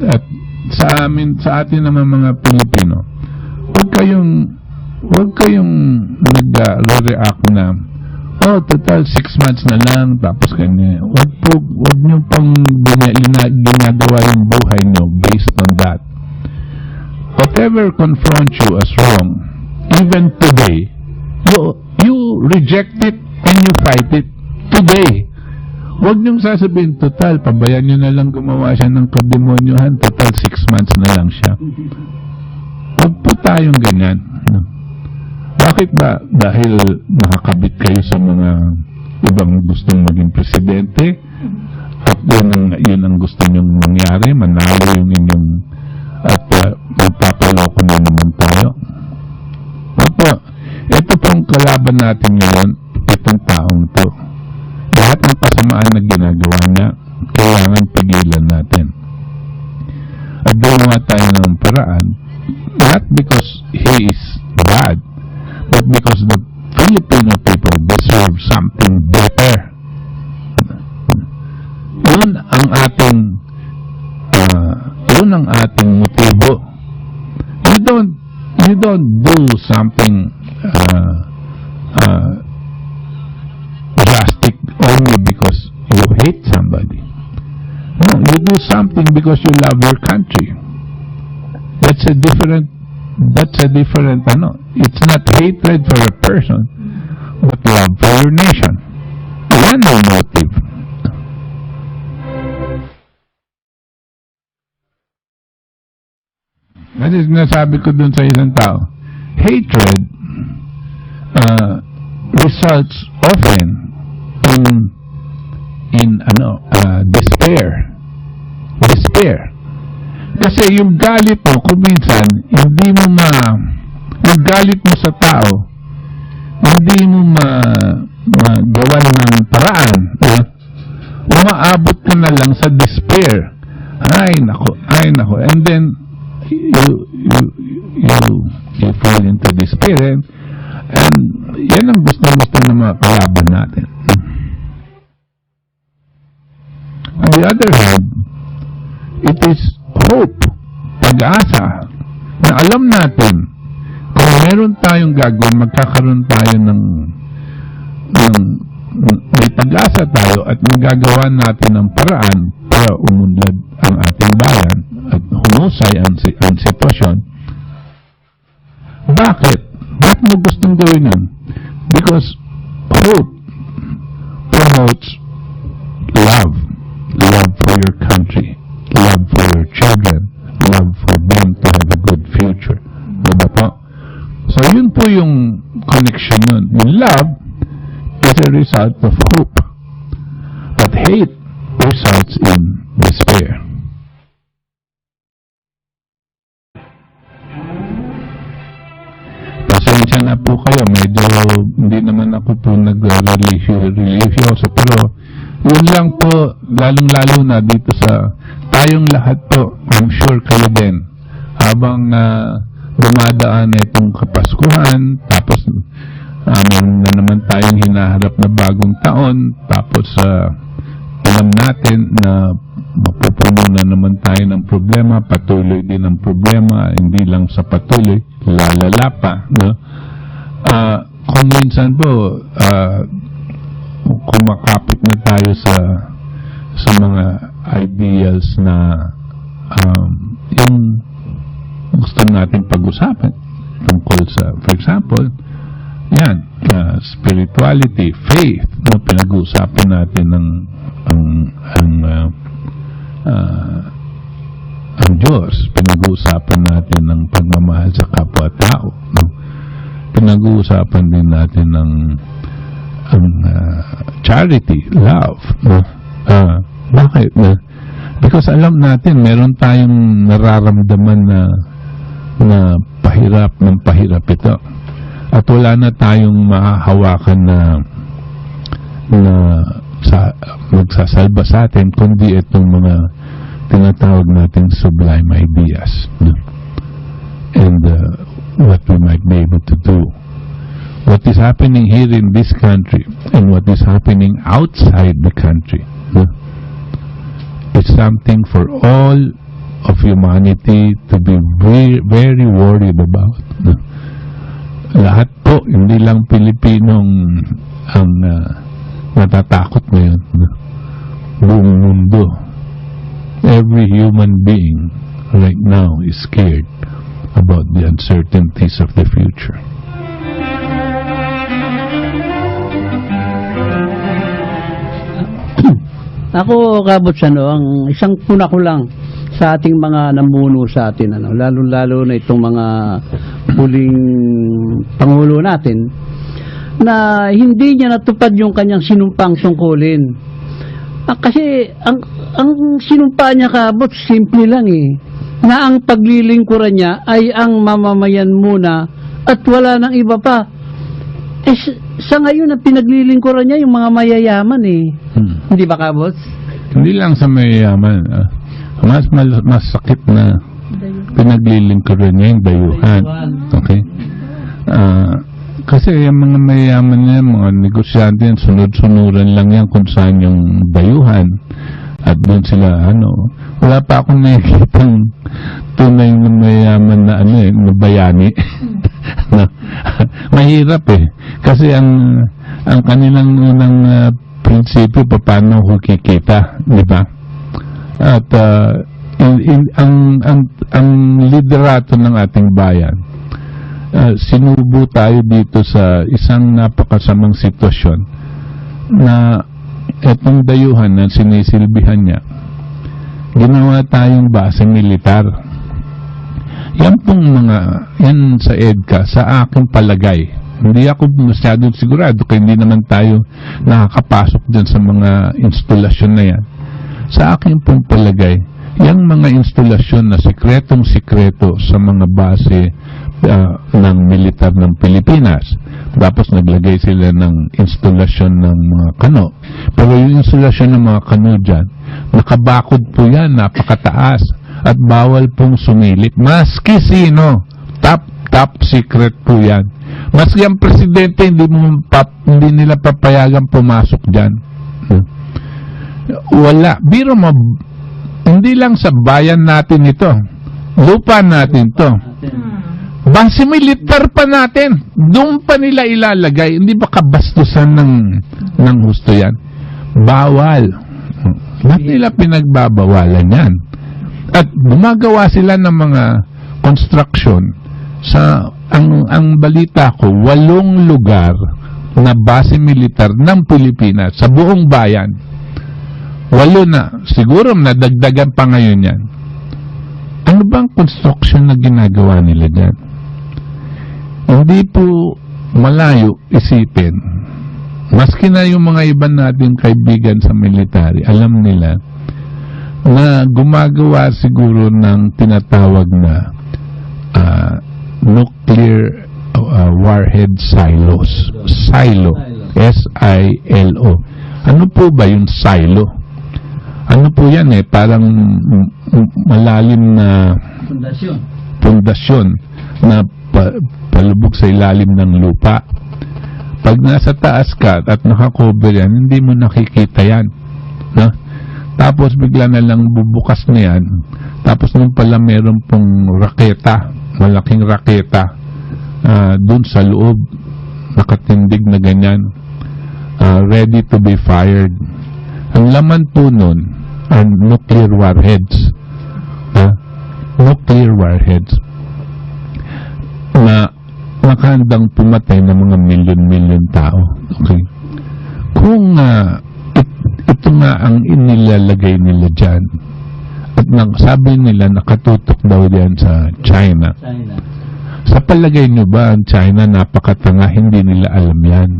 at sa atin naman mga Pilipino, huwag kayong nag-react na, total 6 months na lang, tapos ganyan. Huwag nyo pang ginagawa yung buhay nyo based on that. Whatever confronts you as wrong, even today, you reject it and you fight it today. Huwag niyong sasabihin, total, pabayaan niyo na lang gumawa siya ng kademonyohan, total 6 months na lang siya. Huwag po tayong ganyan. Bakit ba? Dahil nakakabit kayo sa mga ibang gustong maging presidente at yun ang gusto niyong mangyari, manalo yung inyong at magpapaloko na naman tayo. Ito pong kalaban natin ngayon, itong taong to. Lahat ng kasamaan na ginagawa niya, kailangan pigilan natin. At gumawa tayo ng paraan, not because he is bad, but because the Filipino people deserve something better. Yun ang ating motibo. You don't do something drastic only because you hate somebody. No, you do something because you love your country. That's a different it's not hatred for a person, but love for your nation. Yan ang motive. That is nasabi ko dun sa isang tao. Hatred results often in despair. Kasi yung galit mo, kung minsan, yung galit mo sa tao, hindi mo magawa ng paraan. Umaabot ka na lang sa despair. Ay nako. And then, you fall into despair. And yan ang gusto ng mga kalaban natin. On the other hand, it is hope, pag-asa, na alam natin kung meron tayong gagawin, magkakaroon tayo ng may pag-asa tayo at magagawa natin ng paraan para umunlad ang ating bayan at humusay ang sitwasyon. Bakit? Bakit mo gustong gawin yun? Because hope promotes love for your country, love for your children, love for them to have a good future. Diba po? So yun po yung connection yun. Yung love is a result of hope, but hate results in despair. Pasensya na po kayo, medyo hindi naman ako po nag-religyoso, pero yun lang po, lalong-lalo na dito sa tayong lahat po, I'm sure kayo din, habang dumadaan na itong Kapaskuhan, tapos na naman tayong hinaharap na bagong taon, tapos alam natin na mapupuno na naman tayo ng problema, patuloy din ang problema, hindi lang sa patuloy, lalala pa, no? Kung minsan po kumakapit na tayo sa mga ideals na yung gusto natin pag-usapan tungkol sa, for example, yan, spirituality, faith, no, pinag-uusapan natin ang Diyos, pinag-uusapan natin ng pagmamahal sa kapwa-tao, no? Pinag-uusapan din natin ang charity, love, no? Bakit? Because alam natin, meron tayong nararamdaman na pahirap ng pahirap ito. At wala na tayong mahahawakan na magsasalba sa atin, kundi itong mga tinatawag nating sublime ideas. No? And what we might be able to do. What is happening here in this country and what is happening outside the country, no? It's something for all of humanity to be very, very worried about. No? Lahat po, hindi lang Pilipinong ang natatakot ngayon. No? Buong mundo. Every human being right now is scared about the uncertainties of the future. Ako, kabot siya, no, ang isang puna ko lang sa ating mga namuno sa atin, ano, lalo-lalo na itong mga huling Pangulo natin, na hindi niya natupad yung kanyang sinumpang tungkulin. Kasi ang sinumpa niya, kabot, simple lang na ang paglilingkuran niya ay ang mamamayan muna at wala nang iba pa. Sa ngayon na pinaglilingkuran niya yung mga mayayaman Hindi ba, kabot? Hindi lang sa mayayaman. Mas sakit na pinaglilingkuran niya yung dayuhan. Okay? Kasi yung mga mayayaman niya, mga negosyante yan, sunod-sunuran lang yan kung saan yung dayuhan. At doon sila, wala pa akong nakikitang tunay na mayayaman na na bayani. Mahirap kasi ang kanilang unang prinsipyo paano kikita, di ba? At ang liderato ng ating bayan, sinubo tayo dito sa isang napakasamang sitwasyon na etong dayuhan na sinisilbihan niya, ginawa tayong base militar. Yan sa EDCA, sa aking palagay, hindi ako masyadong sigurado kaya hindi naman tayo nakakapasok dyan sa mga instalasyon na yan. Sa aking pong palagay, yung mga instalasyon na sikretong-sikreto sa mga base ng militar ng Pilipinas, tapos naglagay sila ng instalasyon ng mga kano. Pero yung instalasyon ng mga kano dyan, nakabakod po yan, napakataas, at bawal pong sumilip. Maski sino, top secret po yan. Maski ang presidente, hindi nila papayagan pumasok dyan. Wala. Biro mo, hindi lang sa bayan natin ito, lupa natin to, base militar pa natin, doon pa nila ilalagay. Hindi ba kabastusan ng husto yan? Bawal. Ba't nila pinagbabawalan yan? At gumagawa sila ng mga construction sa ang balita ko, 8 lugar na base militar ng Pilipinas sa buong bayan. 8 na. Siguro nadagdagan pa ngayon yan. Ano bang construction na ginagawa nila dyan? Hindi po malayo isipin. Maski na yung mga iba nating kaibigan sa military, alam nila na gumagawa siguro ng tinatawag na nuclear warhead silos. Silo. S-I-L-O. Ano po ba yung silo? Ano po yan parang malalim na pundasyon na palubog sa ilalim ng lupa. Pag nasa taas ka at nakakover yan, hindi mo nakikita yan. No? Tapos bigla na lang bubukas na yan. Tapos nung pala meron pong raketa, malaking raketa, dun sa loob, nakatindig na ganyan, ready to be fired. Ang laman po nun, are nuclear warheads. nuclear warheads na nakahandang pumatay ng mga milyon-milyon tao. Okay? Kung ito nga ang inilalagay nila dyan, at sabi nila nakatutok daw yan sa China. Sa palagay nyo ba ang China napakatanga, hindi nila alam yan?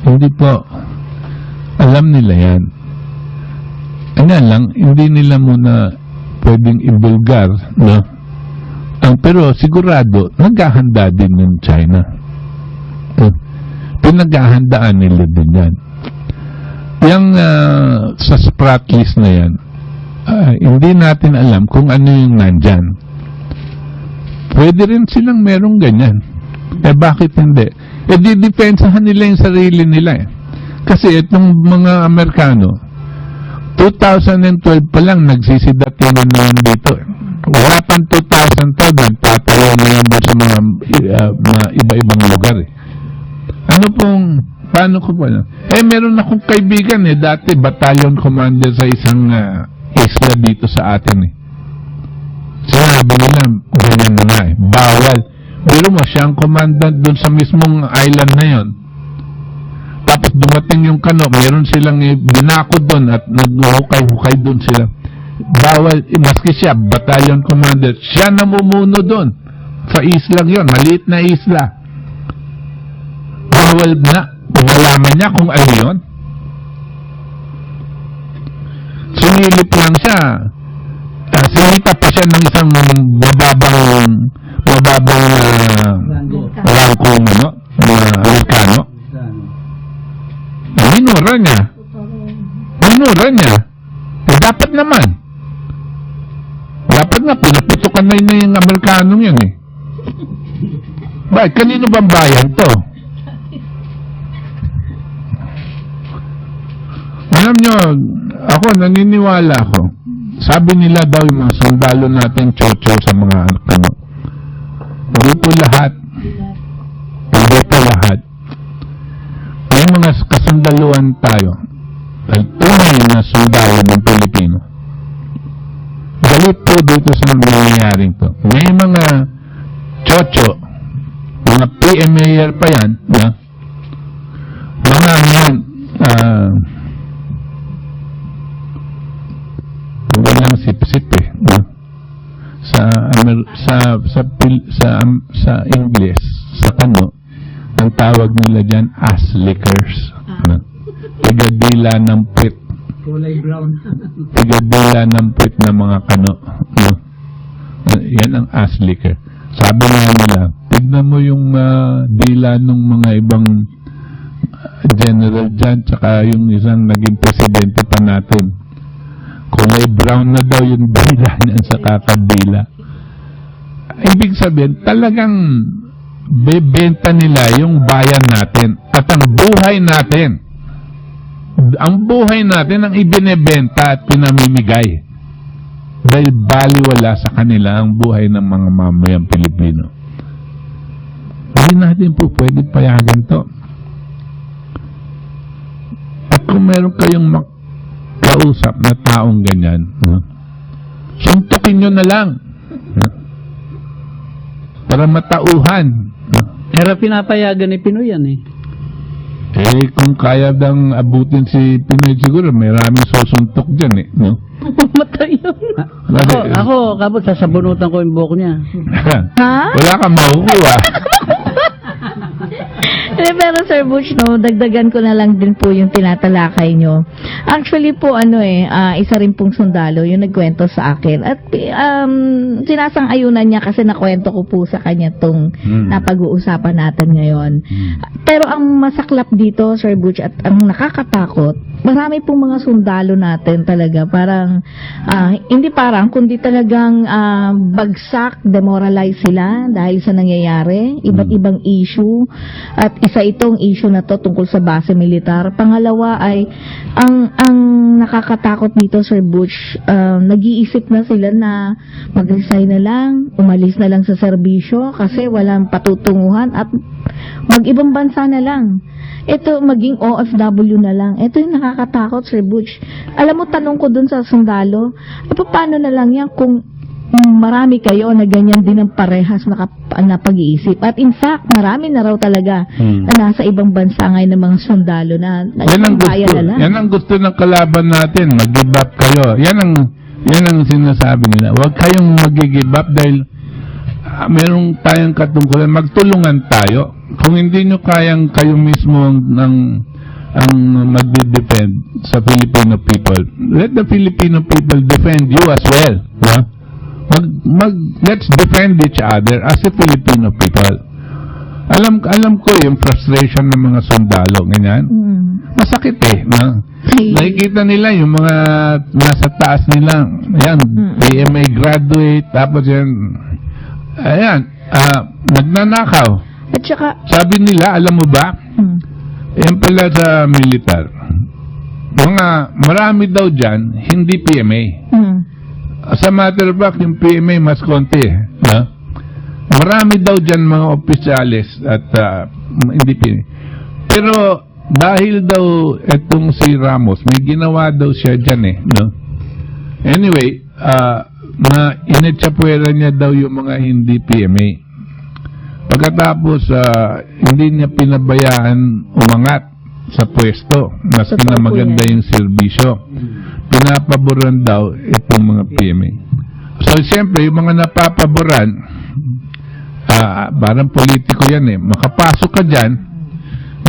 Hindi po. Alam nila yan. Ano lang, hindi nila muna pwedeng ibulgar, no? Pero sigurado, naghahanda din yung China. Pinaghahandaan nila din yan. Yung sa sprat list na yan, hindi natin alam kung ano yung nandyan. Pwede rin silang merong ganyan. Bakit hindi? Didepensahan nila yung sarili nila eh. Kasi itong mga Amerikano, 2012 pa lang nagsisidatingan na yan dito. Wala pang 2000 to, nagtatayo na yan sa mga iba-ibang lugar eh. Ano pong, paano ko pa lang? Meron akong kaibigan dati battalion commander sa isang isla dito sa atin eh. Sinabi nila, ganyan na nga eh, bawal. Pero mo, siya ang commandant dun sa mismong island na yon. Tapos dumating yung kano, meron silang binakod doon at nag-hukay-hukay doon sila. Bawal, maski siya, battalion commander, siya namumuno doon. Sa islang yon, maliit na isla. Bawal na, nalaman niya kung ano yun. Sinilip lang siya. Sinita pa siya ng isang mababang rangkong Amerikano. Minura niya. Dapat naman. Dapat nga, pinaputukan na yung Amerikanong yun eh. Bakit? Kanino bang bayan to? Alam nyo, ako, naniniwala ako. Sabi nila daw yung mga sundalo natin chocho sa mga ano. Hindi po lahat. May mga kasundaluan tayo. Tunay na sundalo ng Pilipino. Galit po dito sa nangyayaring to. May mga chocho, mga PMAR pa yan, mga yan, walang sip-sip eh, sa English, sa kano, ang tawag nila dyan ass lickers. Tigadila ng pit. Kulay brown. Tigadila ng pit na mga kano. Yan ang ass licker. Sabi nga nila, tignan mo yung dila ng mga ibang general dyan, tsaka yung isang naging presidente pa natin. Kulay brown na daw yung dila niyan sa kakabila. Ibig sabihin, talagang bebenta nila yung bayan natin at ang buhay natin. Ang buhay natin ang ibinebenta at pinamimigay. Dahil baliwala sa kanila ang buhay ng mga mamayang Pilipino. Hindi natin po pwede payagan to. At kung meron kayong kausap na taong ganyan, suntukin nyo na lang. Para matauhan. Pero pinapayagan ni Pinoy yan eh. Kung kaya bang abutin si Pinoy siguro, may maraming susuntok dyan eh. No? Matay yun. Ako, kabot, sasabunutan ko yung buhok niya. Ha? Wala kang makukuha. Pero Sir Butch, no, dagdagan ko na lang din po yung tinatalakay nyo. Actually po, isa rin pong sundalo yung nagkwento sa akin. At sinasang-ayunan niya kasi nakwento ko po sa kanya tong napag-uusapan natin ngayon. Pero ang masaklap dito, Sir Butch, at ang nakakatakot, marami pong mga sundalo natin talaga. Parang, kundi talagang bagsak, demoralize sila dahil sa nangyayari. Iba't ibang issue. At isa itong issue na to tungkol sa base militar. Pangalawa ay ang nakakatakot dito, Sir Butch, nag-iisip na sila na mag-resign na lang, umalis na lang sa serbisyo kasi walang patutunguhan at mag-ibang bansa na lang. Ito, maging OFW na lang. Ito yung nakakatakot, Sir Butch. Alam mo, tanong ko dun sa sundalo, paano na lang yan kung marami kayo na ganyan din ang parehas na pag-iisip. At in fact, marami na raw talaga na nasa ibang bansa ngayon ng mga sundalo na yan ang gusto ng kalaban natin, mag-give up kayo. Yan ang sinasabi nila. Huwag kayong mag-give up dahil meron tayong katungkulan. Magtulungan tayo. Kung hindi nyo kayang kayo mismo ang magde-defend sa Filipino people, let the Filipino people defend you as well. Huh? Let's defend each other as a Filipino people. Alam ko yung frustration ng mga sundalo, ganyan. Masakit eh. No? Nakikita nila yung mga nasa taas nila, ayan, PMA graduate, tapos yan, ayan, nagnanakaw. At saka, sabi nila, alam mo ba, yan pala sa militar, marami daw dyan, hindi PMA. Sa matter of fact, yung PMA mas konti. No? Marami daw dyan mga opisyalis at hindi PMA. Pero dahil daw itong si Ramos, may ginawa daw siya dyan eh. No? Anyway, na inetsapwera niya daw yung mga hindi PMA. Pagkatapos, hindi niya pinabayaan umangat sa pwesto, maski na maganda yung serbisyo. Pinapaboran daw itong mga PMA. So, siyempre, yung mga napapaboran, parang politiko yan eh. Makapasok ka dyan,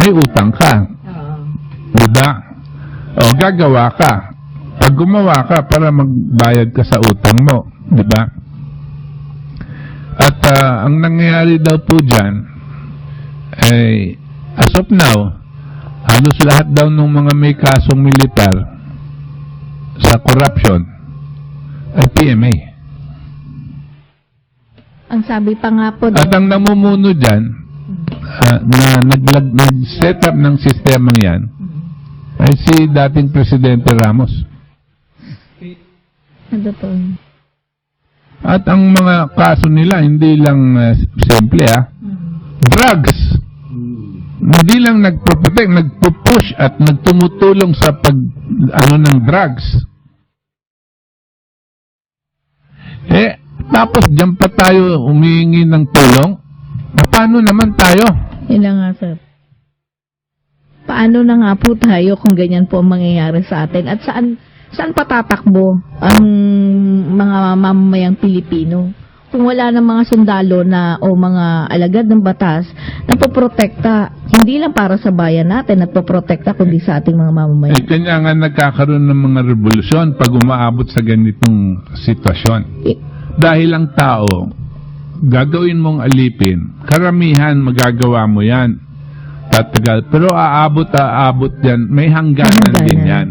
may utang ka. Diba? O, gagawa ka. Pag gumawa ka, para magbayad ka sa utang mo. Diba? At ang nangyayari daw po dyan, ay, as of now, halos lahat daw ng mga may kasong militar sa corruption ay PMA. ang sabi pa nga po At ang namumuno dyan, na nag-set up ng sistemang yan, ay si dating Presidente Ramos. Ano po? At ang mga kaso nila, hindi lang simple drugs. Hindi lang nagpo-protect, nagpo-push at nagtumutulong sa ng drugs. Tapos diyan pa tayo humihingi ng tulong. Paano naman tayo? Yun lang nga, sir. Paano na nga po tayo kung ganyan po ang mangyayari sa atin? At saan patatakbo ang mga mamamayang Pilipino? Kung wala ng mga sundalo na o mga alagad ng batas na poprotekta, hindi lang para sa bayan natin at poprotekta kundi sa ating mga mamamayan. Kanya nga nagkakaroon ng mga revolusyon pag umaabot sa ganitong sitwasyon. Dahil ang tao, gagawin mong alipin, karamihan magagawa mo yan. Tatagal. Pero aabot yan, may hangganan din yan.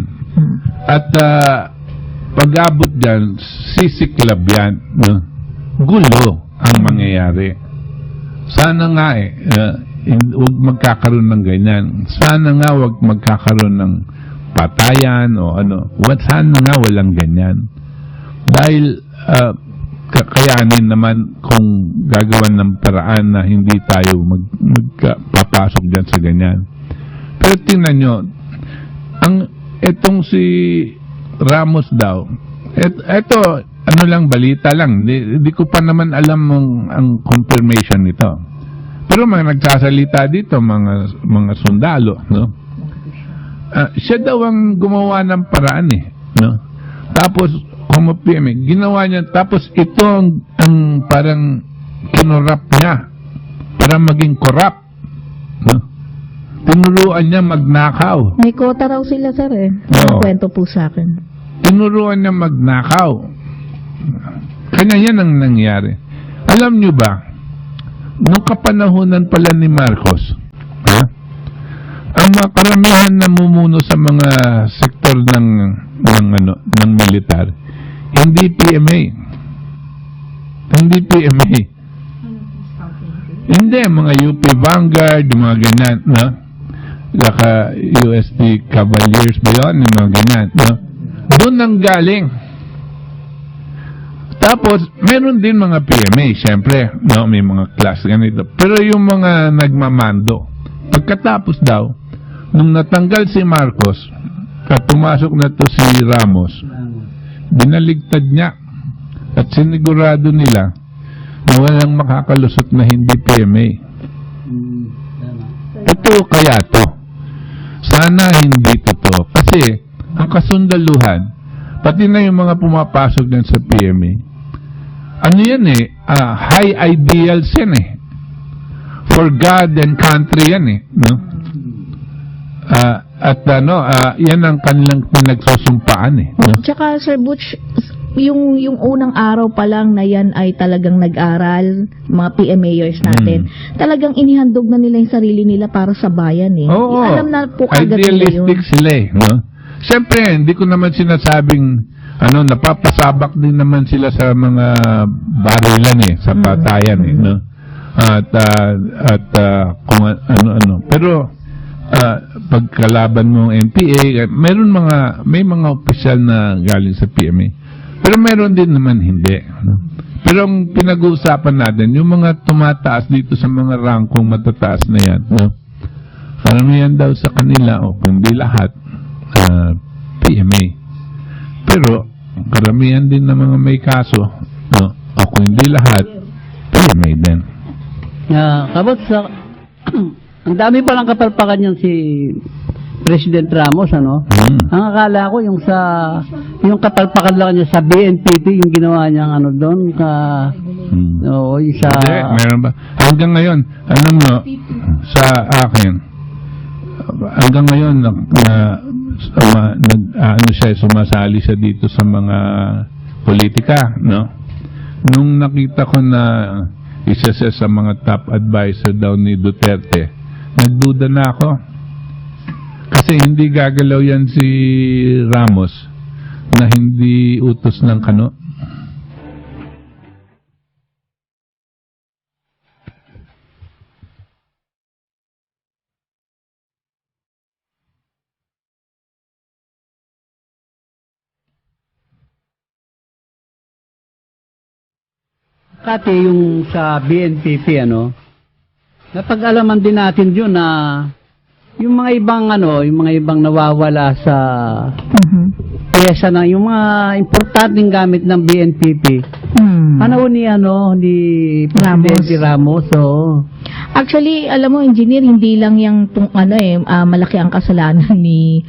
At pag-abot dyan, sisiklab yan. No? Gulo ang mangyayari. Sana nga huwag magkakaroon ng ganyan. Sana nga huwag magkakaroon ng patayan o ano. Sana nga walang ganyan. Dahil kakayanin naman kung gagawan ng paraan na hindi tayo magpapasok dyan sa ganyan. Pero tingnan nyo, etong si Ramos daw, eto balita lang, di ko pa naman alam ang confirmation nito. Pero mga nagsasalita dito, mga sundalo, no? Siya daw ang gumawa ng paraan no? Tapos ginawa niya, tapos ito ang parang kinurap niya para maging corrupt, no? Tinuruan niya magnakaw. May kota raw sila, sir kwento po sa akin. Tinuruan niya magnakaw. Kanya yan ang nangyari. Alam niyo ba, nung kapanahunan pala ni Marcos, ang mga karamihan na mumuno sa mga sektor ng militar, hindi PMA. Hindi PMA. Hindi, mga UP Vanguard, mga ganyan, no? UST Cavaliers ba yun? Mga ganyan, no? Doon ang galing. Tapos, meron din mga PMA, syempre, no? May mga class ganito. Pero yung mga nagmamando, pagkatapos daw, nung natanggal si Marcos, at pumasok na to si Ramos, binaligtad niya. At sinigurado nila na walang makakalusot na hindi PMA. Ito kaya to. Sana hindi totoo. Kasi ang kasundaluhan, pati na yung mga pumapasok din sa PMA, ano yan high ideals yan for God and country yan no? Yan ang kanilang pinagsusumpaan no? Tsaka Sir Butch, yung unang araw pa lang na yan ay talagang nag-aral, mga PMAers natin, talagang inihandog na nila yung sarili nila para sa bayan Oo, alam na po kagad nila yun. Idealistic sila no? Siyempre, hindi ko naman sinasabing napapasabak din naman sila sa mga barilan sa patayan no? At kung ano. Pero pagkalaban mo NPA, may mga opisyal na galing sa PMA. Pero meron din naman hindi. No? Pero ang pinag-uusapan natin, yung mga tumataas dito sa mga rangkong matataas na yan, no? Karamihan daw sa kanila, o kung di lahat, PMA. Pero karamihan din ng mga may kaso, no? O kung hindi lahat, PMA din. Kabot sa ang dami palang kapalpakan yung si President Ramos, ano? Ang akala ko yung kapalpakan lang niya sa BNPP, yung ginawa niyang doon oo, yung sa hindi, meron ba? Hanggang ngayon, alam mo, sa akin, hanggang ngayon sumasali siya dito sa mga politika, no? Nung nakita ko na isa siya sa mga top advisor daw ni Duterte, nagduda na ako. Kasi hindi gagalaw yan si Ramos na hindi utos ng kano. Kati yung sa BNPP, napag-alaman din natin yun na yung mga ibang nawawala sa pyesa na, yung mga importanteng gamit ng BNPP. Panahon ni Presidente Ramos. Actually, alam mo, engineer, hindi lang yung malaki ang kasalanan ni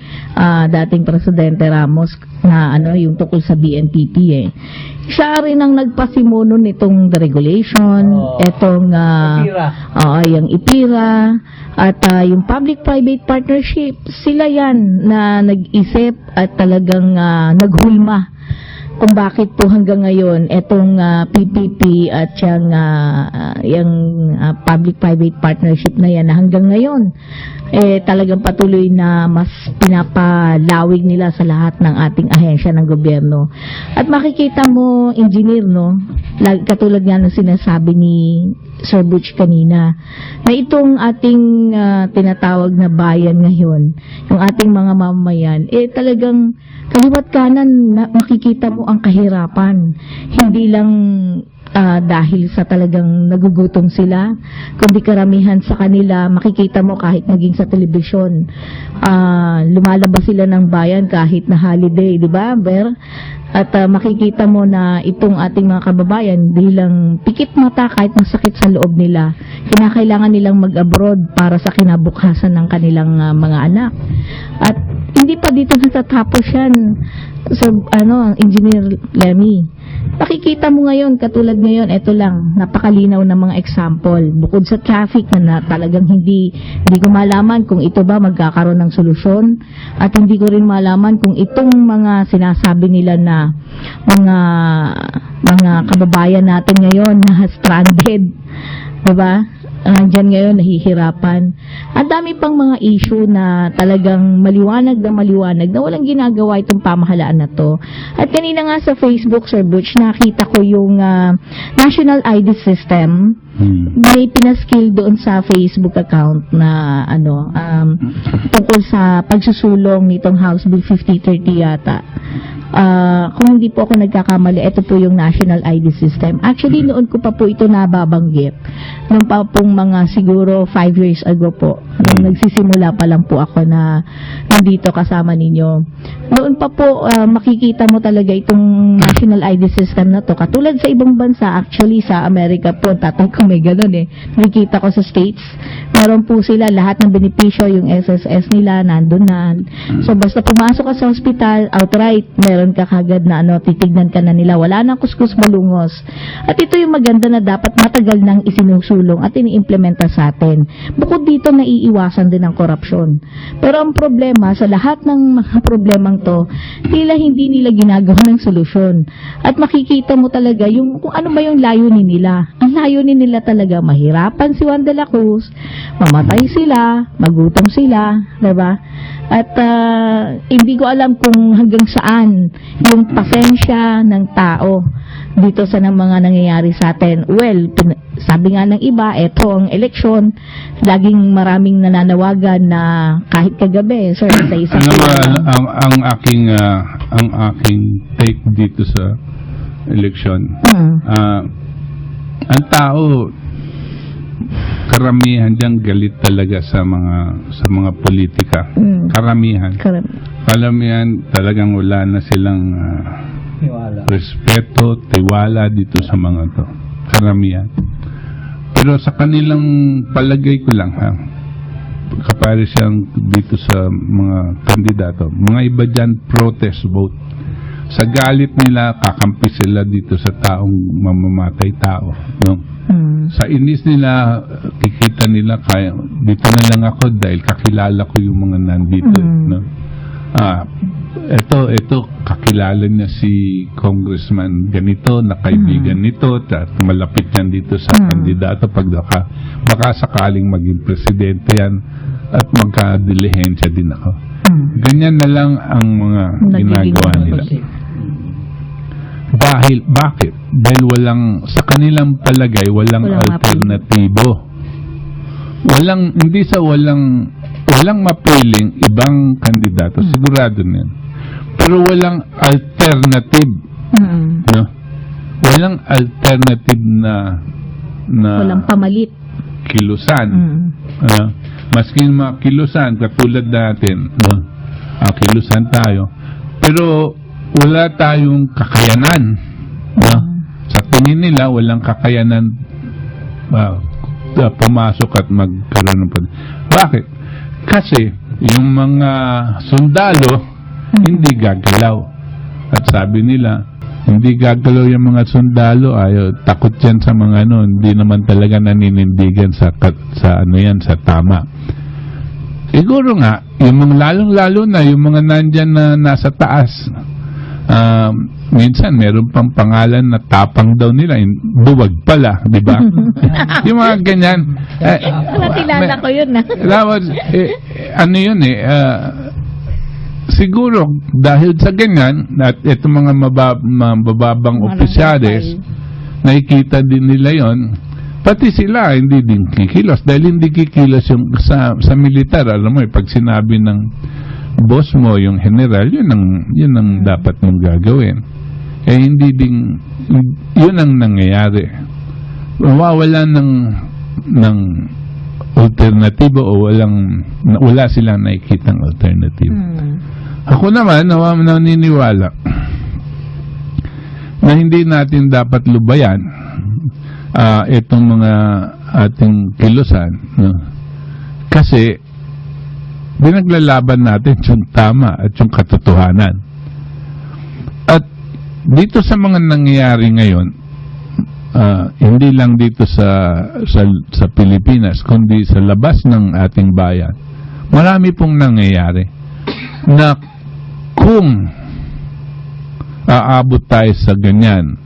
dating Presidente Ramos na yung tungkol sa BNPP Siya rin ang nagpasimuno nitong deregulation, itong yung IPIRA, at yung public-private partnership. Sila yan na nag-isip at talagang naghulma kung bakit po hanggang ngayon itong PPP at yung public-private partnership na yan hanggang ngayon talagang patuloy na mas pinapalawig nila sa lahat ng ating ahensya ng gobyerno. At makikita mo, engineer, katulad nga ng sinasabi ni Sir Butch kanina, na itong ating tinatawag na bayan ngayon, yung ating mga mamamayan, talagang kaliwat kanan makikita mo ang kahirapan. Hindi lang dahil sa talagang nagugutom sila, kundi karamihan sa kanila, makikita mo kahit naging sa telebisyon, lumalabas sila ng bayan kahit na holiday, di ba, Ber? At makikita mo na itong ating mga kababayan, bilang pikit mata kahit masakit sa loob nila, kinakailangan nilang mag-abroad para sa kinabukasan ng kanilang mga anak. At hindi pa dito natatapos yan. So, Engineer Lemmy, nakikita mo ngayon, katulad ngayon, ito lang, napakalinaw na mga example. Bukod sa traffic na talagang hindi ko malaman kung ito ba magkakaroon ng solusyon, at hindi ko rin malaman kung itong mga sinasabi nila na mga kababayan natin ngayon na stranded, diba? Diyan ngayon nahihirapan. Ang dami pang mga issue na talagang maliwanag na walang ginagawa itong pamahalaan na to. At kanina nga sa Facebook, Sir Butch, nakita ko yung National ID System. May pinaskill doon sa Facebook account na tungkol sa pagsusulong nitong House Bill 5030 yata. Kung hindi po ako nagkakamali, ito po yung National ID System. Actually, noon ko pa po ito nababanggit. Noon pa pong mga siguro 5 years ago po. Nung nagsisimula pa lang po ako na nandito kasama ninyo. Noon pa po, makikita mo talaga itong national ID system na to. Katulad sa ibang bansa, actually sa Amerika po, tatay ko may ganun eh. Nakikita ko sa States, meron po sila lahat ng benepisyo, yung SSS nila, nandun na. So, basta pumasok ka sa hospital, outright, meron ka kagad na titignan ka na nila. Wala nang kuskus balungos. At ito yung maganda na dapat matagal nang isinusulong at iniimplementa sa atin. Bukod dito, naiiwasan din ang korupsyon. Pero ang problema, sa lahat ng mga problemang to, tila hindi nila ginagawa ng solusyon. At makikita mo talaga kung ano ba yung layunin nila. Ang layunin nila talaga, mahirapan si Juan de la Cruz, mamatay sila, magutom sila, diba? At hindi ko alam kung hanggang saan yung pasensya ng tao dito sa mga nangyayari sa atin. Well, sabi nga ng iba, eto ang eleksyon, laging maraming nananawagan na kahit kagabi, sir, sa isang ang aking take dito sa eleksyon. Ang tao, karamihan diyan galit talaga sa mga politika. Karamihan talagang wala na silang respeto, tiwala dito sa mga to. Karamihan. Pero sa kanilang palagay ko lang, kapare siyang dito sa mga kandidato, mga iba dyan protest vote. Sa galit nila, kakampi sila dito sa taong mamamatay tao. No? Sa inis nila, kikita nila, kaya dito na lang ako dahil kakilala ko yung mga nandito. No? Ito, kakilala niya si congressman ganito, na kaibigan nito, at malapit yan dito sa kandidato pag baka sakaling maging presidente yan at magkadilihensya din ako. Ganyan na lang ang mga ginagawa nila. Bakit? Dahil sa kanilang palagay, walang alternatibo. Walang mapiling ibang kandidato, sigurado na yan. Pero walang alternative. No? Walang alternative na walang pamalit. Kilusan. Maski mga kilusan, katulad natin, no? Kilusan tayo. Pero wala tayong kakayanan. No? Sa tingin nila, walang kakayanan pumasok at magkaroon ng Bakit? Kasi yung mga sundalo hindi gagalaw. At sabi nila, hindi gagalaw yung mga sundalo, takot yan sa mga hindi naman talaga naninindigan sa tama. Siguro nga, yung mga lalong-lalo na, yung mga nandyan na nasa taas, minsan meron pang pangalan na tapang daw nila, duwag pala, di ba? Yung mga ganyan. Kilala ko yun na. Siguro dahil sa ganyan at itong mga mababang opisyalis, nakikita din nila yon, pati sila hindi din kikilos dahil hindi kikilos yung sa militar. Alam mo, pag sinabi ng boss mo, yung general, yun ang dapat mong gagawin. Hindi din yun ang nangyayari. Wala ng alternatibo o wala silang nakikitang alternative. Ako naman, naniniwala na hindi natin dapat lubayan itong mga ating kilusan, no? Kasi binaglalaban natin yung tama at yung katotohanan. At dito sa mga nangyayari ngayon, hindi lang dito sa Pilipinas, kundi sa labas ng ating bayan, marami pong nangyayari na kung aabot tayo sa ganyan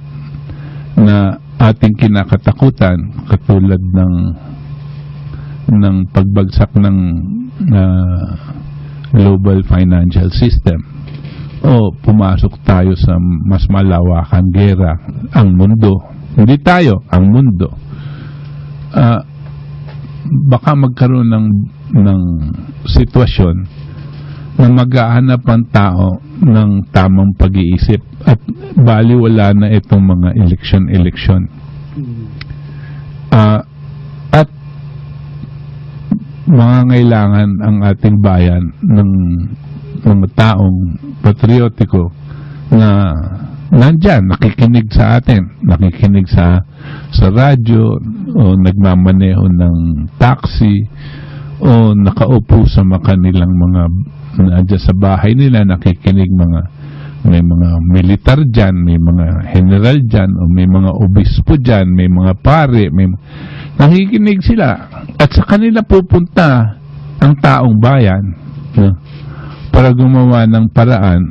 na ating kinakatakutan, katulad ng pagbagsak ng global financial system, o pumasok tayo sa mas malawakang gera, ang mundo, hindi tayo, ang mundo, baka magkaroon ng sitwasyon na maghahanap ang tao ng tamang pag-iisip at baliwala na itong mga eleksyon. At mangangailangan ang ating bayan ng mga taong patriotiko na nandyan, nakikinig sa atin, nakikinig sa radyo, o nagmamaneho ng taxi, o nakaupo sa kanilang mga nandyan sa bahay nila, nakikinig may mga militar dyan, may mga general dyan, o may mga obispo dyan, may mga pare, nakikinig sila. At sa kanila pupunta ang taong bayan, no? Para gumawa ng paraan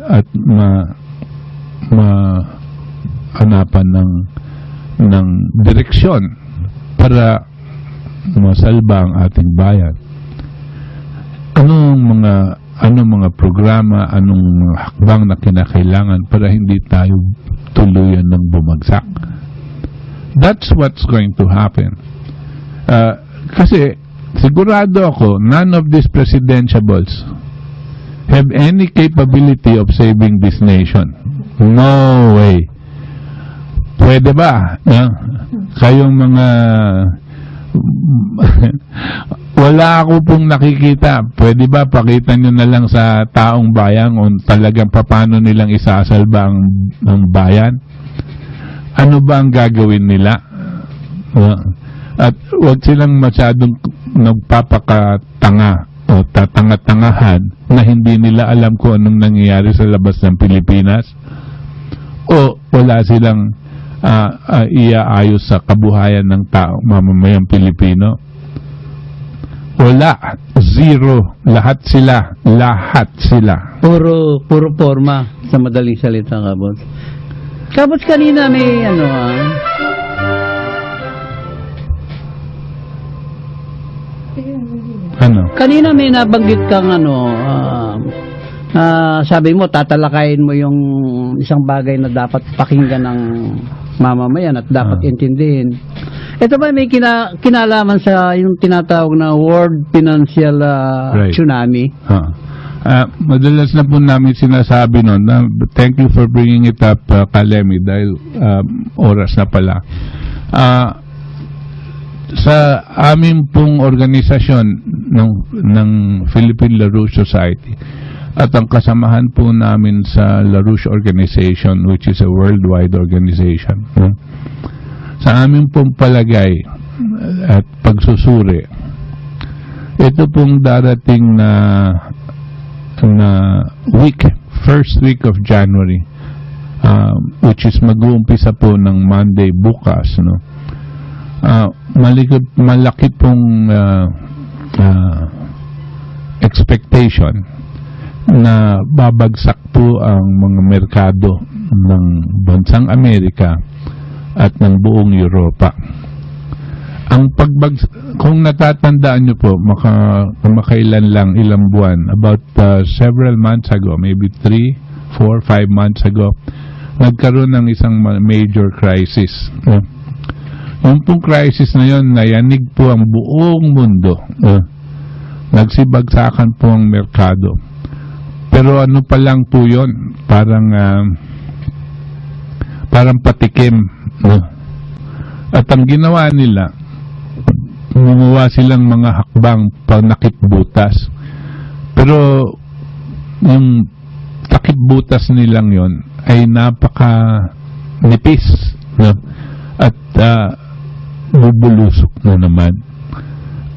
at hanapan ng direksyon para masalba ang ating bayan. Anong mga programa, anong mga hakbang na kinakailangan para hindi tayo tuluyan ng bumagsak? That's what's going to happen. Kasi sigurado ako, none of these presidentiables have any capability of saving this nation. No way. Pwede ba? Kayong mga wala ako pong nakikita. Pwede ba pakita nyo na lang sa taong bayan kung talagang paano nilang isasalba ang bayan? Ano ba ang gagawin nila? At huwag silang masyadong nagpapakatanga o tatanga-tangahan na hindi nila alam kung anong nangyayari sa labas ng Pilipinas, o wala silang iaayos sa kabuhayan ng tao, mamamayang Pilipino. Wala. Zero. Lahat sila. Puro forma, sa madaling salita, Kabot. Kabot, kanina may kanina may nabanggit kang sabi mo, tatalakayin mo yung isang bagay na dapat pakinggan ng mamamayan at dapat intindihin. Ito ba may kinalaman sa yung tinatawag na World Financial Tsunami? Madalas na po namin sinasabi noon na thank you for bringing it up, Kalemi, dahil oras na pala. Sa aming pong organisasyon ng Philippine LaRouche Society at ang kasamahan po namin sa LaRouche Organization, which is a worldwide organization, sa aming pong palagay at pagsusuri, ito pong darating na first week of January, which is mag-uumpisa po ng Monday bukas, no? Malaki pong expectation na babagsak po ang mga merkado ng bansang Amerika at ng buong Europa. Kung natatandaan nyo po, makailan lang, ilang buwan, about several months ago, maybe 3, 4, 5 months ago, nagkaroon ng isang major crisis. Yung pong crisis na yun, nayanig po ang buong mundo. Nagsibagsakan po ang merkado. Pero ano pa lang po yun, parang patikim. At ang ginawa nila, gumawa silang mga hakbang panakipbutas. Pero yung takipbutas nilang yon ay napaka-nipis. At bubulusok na naman.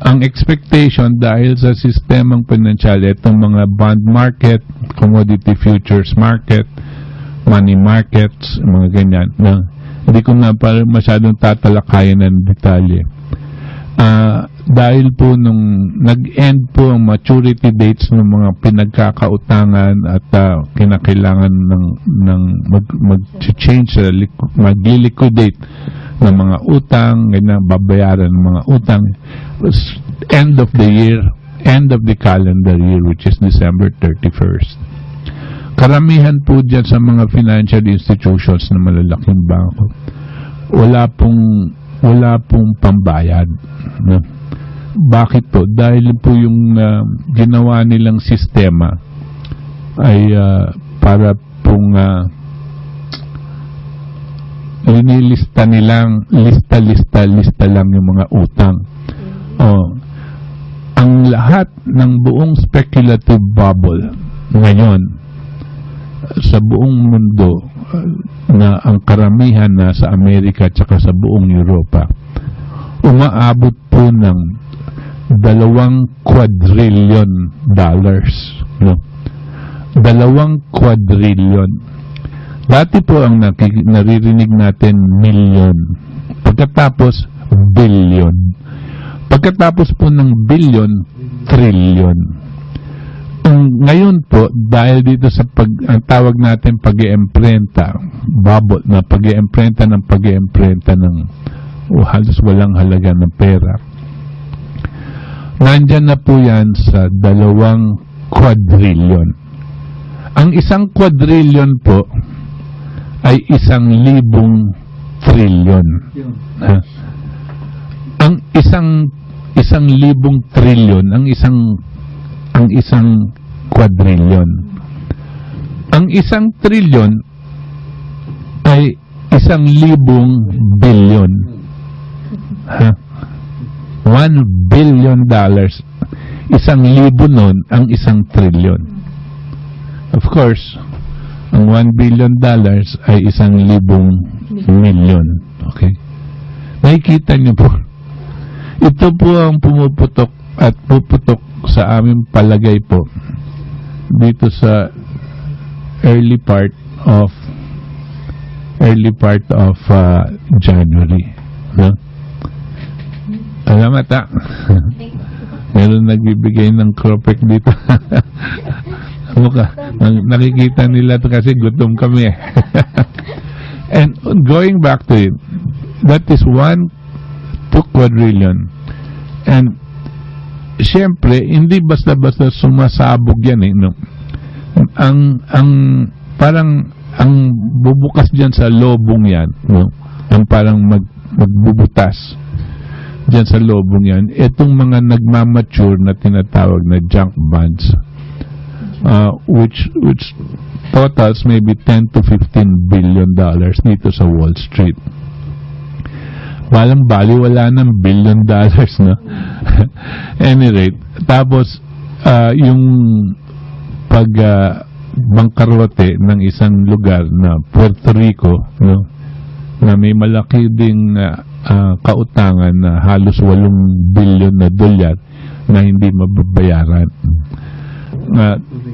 Ang expectation dahil sa sistemang pinansyal, itong mga bond market, commodity futures market, money markets, mga ganyan, na hindi ko na masyadong tatalakayan ng detalye. Dahil po nung nag-end po ang maturity dates ng mga pinagkakautangan at kinakailangan ng mag-change, mag-liquidate ng mga utang, ganyan, babayaran ng mga utang, end of the calendar year, which is December 31st. Karamihan po dyan sa mga financial institutions na malalaking bangko, wala pong pambayad. Bakit po? Dahil po yung ginawa nilang sistema ay para pong linilista nilang lista lang yung mga utang. ang lahat ng buong speculative bubble ngayon sa buong mundo na ang karamihan na sa Amerika at sa buong Europa, umaabot po ng $2 quadrillion, no? 2 quadrillion. Dati po ang naririnig natin million, pagkatapos billion, pagkatapos po ng billion, trillion. Ngayon po, dahil dito sa ang tawag natin pag-iemprenta, bubble na pag-iemprenta ng halos walang halaga ng pera, nandyan na po yan sa 2 quadrillion. Ang 1 quadrillion po ay 1,000 trillion. Ang 1,000 trillion, ang isang quadrillion. Ang 1 trillion ay 1,000 billion. 1 billion dollars. 1,000 nun ang 1 trillion. Of course, ang 1 billion dollars ay 1,000 million. Okay? Nakikita niyo po. Ito po ang pumuputok at puputok sa aming palagay po dito sa early part of January, no? Alamat meron nagbibigay ng cropek dito. Nakikita nila to kasi gutom kami. And going back to it, that is 2 quadrillion. And siyempre, hindi basta-basta sumasabog yan, no? Parang ang bubukas diyan sa lobong yan, no? Ang parang magbubutas diyan sa lobong yan, itong mga nagmamature na tinatawag na junk bonds, which totals maybe 10 to 15 billion dollars dito sa Wall Street. Walang wala ng billion dollars, no? Any rate, tapos yung bangkarote ng isang lugar na Puerto Rico, no, na may malaki ding kautangan na halos 8 billion na dolyar na hindi mababayaran.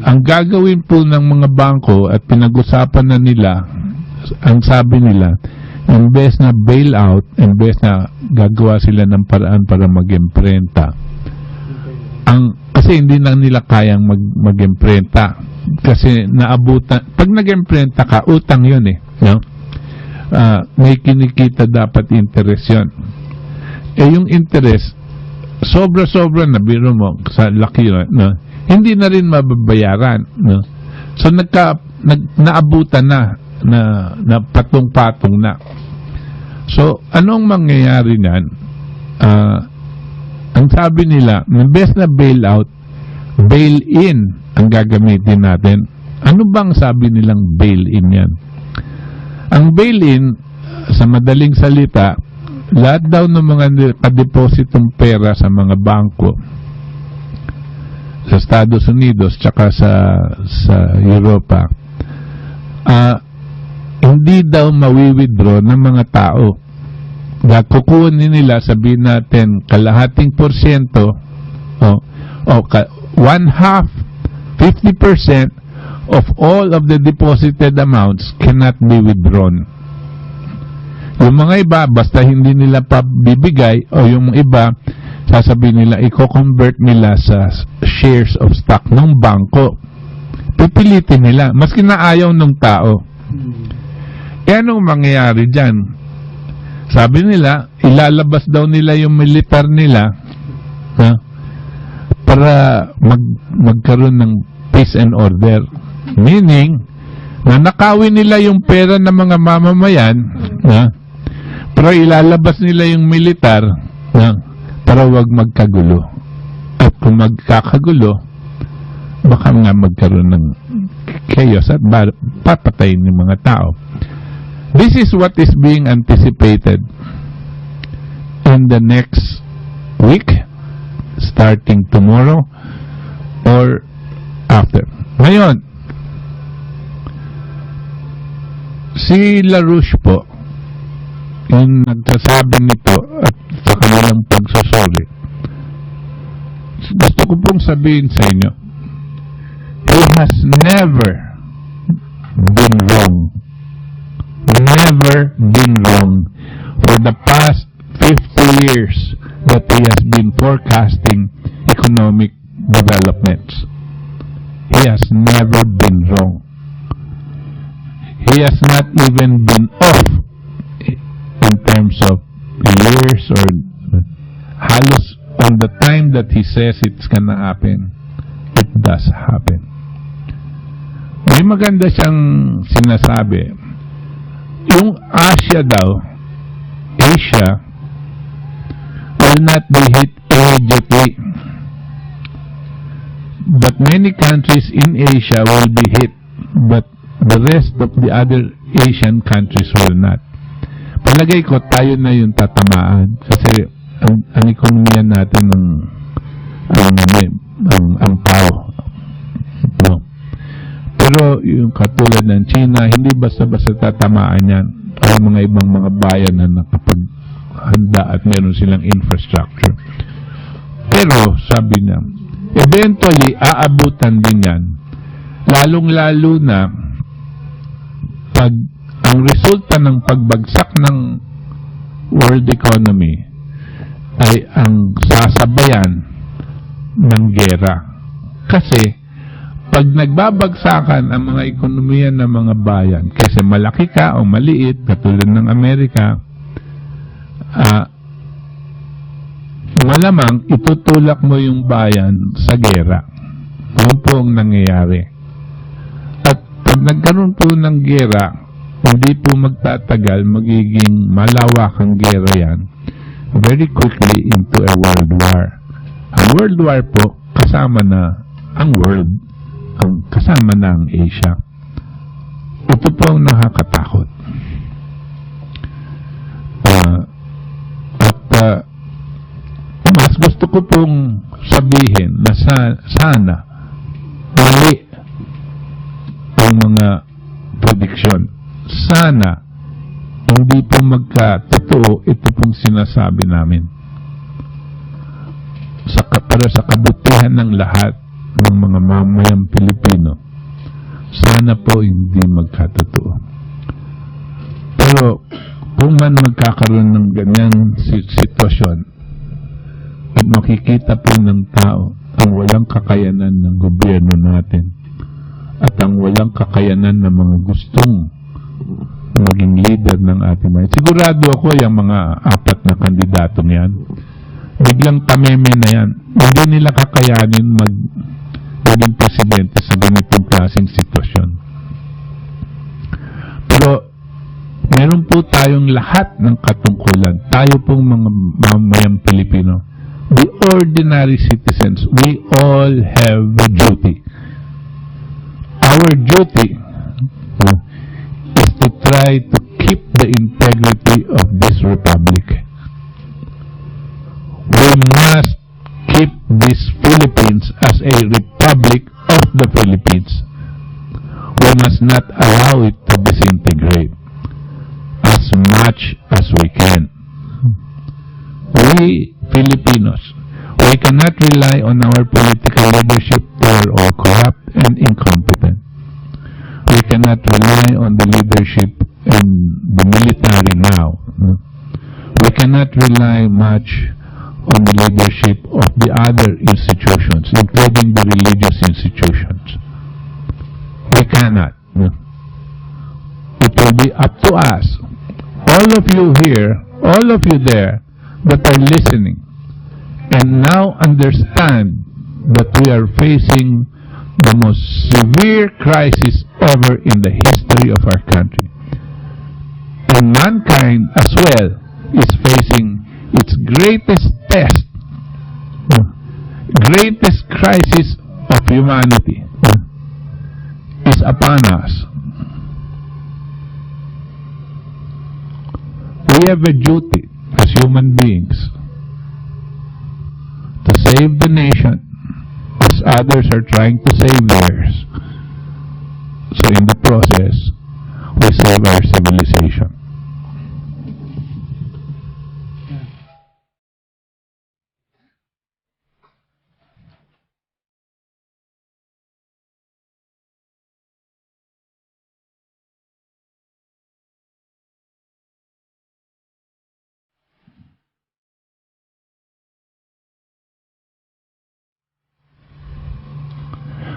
Ang gagawin po ng mga bangko at pinag-usapan na nila, ang sabi nila, imbes na bailout, imbes na gagawa sila ng paraan para mag-imprenta, kasi hindi na nila kayang mag-imprenta kasi naabutan. Pag nag-imprenta ka, utang yun, no? May kinikita dapat interest yun. Yung interest sobra-sobra na, biro mo sa laki yun, no? Hindi na rin mababayaran, no? So naabutan na patong-patong na. So anong mangyayari niyan? Ang sabi nila, imbes na bailout, bail-in ang gagamitin natin. Ano bang sabi nilang bail-in yan? Ang bail-in, sa madaling salita, lahat daw ng mga kadepositong pera sa mga bangko sa Estados Unidos tsaka sa Europa, hindi daw mawi-withdraw ng mga tao. Kukunin nila, sabihin natin, kalahating porsyento, one half, 50% of all of the deposited amounts cannot be withdrawn. Yung mga iba, basta hindi nila pa bibigay, o yung iba, sasabihin nila, i-convert nila sa shares of stock ng bangko. Pipilitin nila, maski na ayaw ng tao. Anong mangyayari dyan? Sabi nila, ilalabas daw nila yung militar nila, para magkaroon ng peace and order. Meaning, nakawin nila yung pera ng mga mamamayan, pero ilalabas nila yung militar, para wag magkagulo. At kung magkakagulo, baka nga magkaroon ng chaos at papatayin ng mga tao. This is what is being anticipated in the next week, starting tomorrow or after. Ngayon, si LaRouche po, yung nagsasabi nito at sa kanilang pagsasorry, gusto ko pong sabihin sa inyo, he has never been wrong. Never been wrong for the past 50 years that he has been forecasting economic developments. He has never been wrong. He has not even been off in terms of years or halos on the time that he says it's gonna happen, it does happen. May maganda siyang sinasabi. Yung Asia will not be hit immediately. But many countries in Asia will be hit, but the rest of the other Asian countries will not. Palagay ko, tayo na yung tatamaan. Kasi ang ekonomiya natin ang tao. No. Pero yung katulad ng China, hindi basta-basta tatamaan yan. Ang mga ibang mga bayan na nakapaghanda at meron silang infrastructure. Pero, sabi niya, eventually, aabutan din yan. Lalong-lalo na pag ang resulta ng pagbagsak ng world economy ay ang sasabayan ng gera. Kasi, pag nagbabagsakan ang mga ekonomiya ng mga bayan, kasi malaki ka o maliit, katulad ng Amerika, malamang itutulak mo yung bayan sa gera. Yun po ang nangyayari. At pag nagkaroon po ng gera, hindi po magtatagal, magiging malawak ang gera yan very quickly into a world war. Ang world war po, kasama na ang world, ang kasama na ang Asia. Ito po ang nakakatakot. Mas gusto ko pong sabihin na sana mali ang mga prediksyon. Sana hindi po magkatotoo ito pong sinasabi namin. Para sa kabutihan ng lahat ng mga mamayang Pilipino, sana po hindi magkatotoo. Pero kung man magkakaroon ng ganyang sitwasyon at makikita po ng tao ang walang kakayanan ng gobyerno natin at ang walang kakayanan ng mga gustong maging leader ng ating bayan, sigurado ako yung mga 4 na kandidatong yan, biglang tameme na yan. Hindi nila kakayanin maging presidente sa ganitong klaseng sitwasyon. Pero meron po tayong lahat ng katungkulan. Tayo pong mga mamayang Pilipino, the ordinary citizens, we all have a duty. Our duty is to try to keep the integrity of this republic. We must keep this Philippines as a republic of the Philippines. We must not allow it to disintegrate as much as we can. We Filipinos, we cannot rely on our political leadership who are all corrupt and incompetent. We cannot rely on the leadership in the military now. We cannot rely much on the leadership of the other institutions, including the religious institutions. We cannot. It will be up to us, all of you here, all of you there, that are listening, and now understand that we are facing the most severe crisis ever in the history of our country. And mankind as well is facing its greatest test, greatest crisis of humanity is upon us. We have a duty as human beings to save the nation as others are trying to save theirs. So in the process, we save our civilization.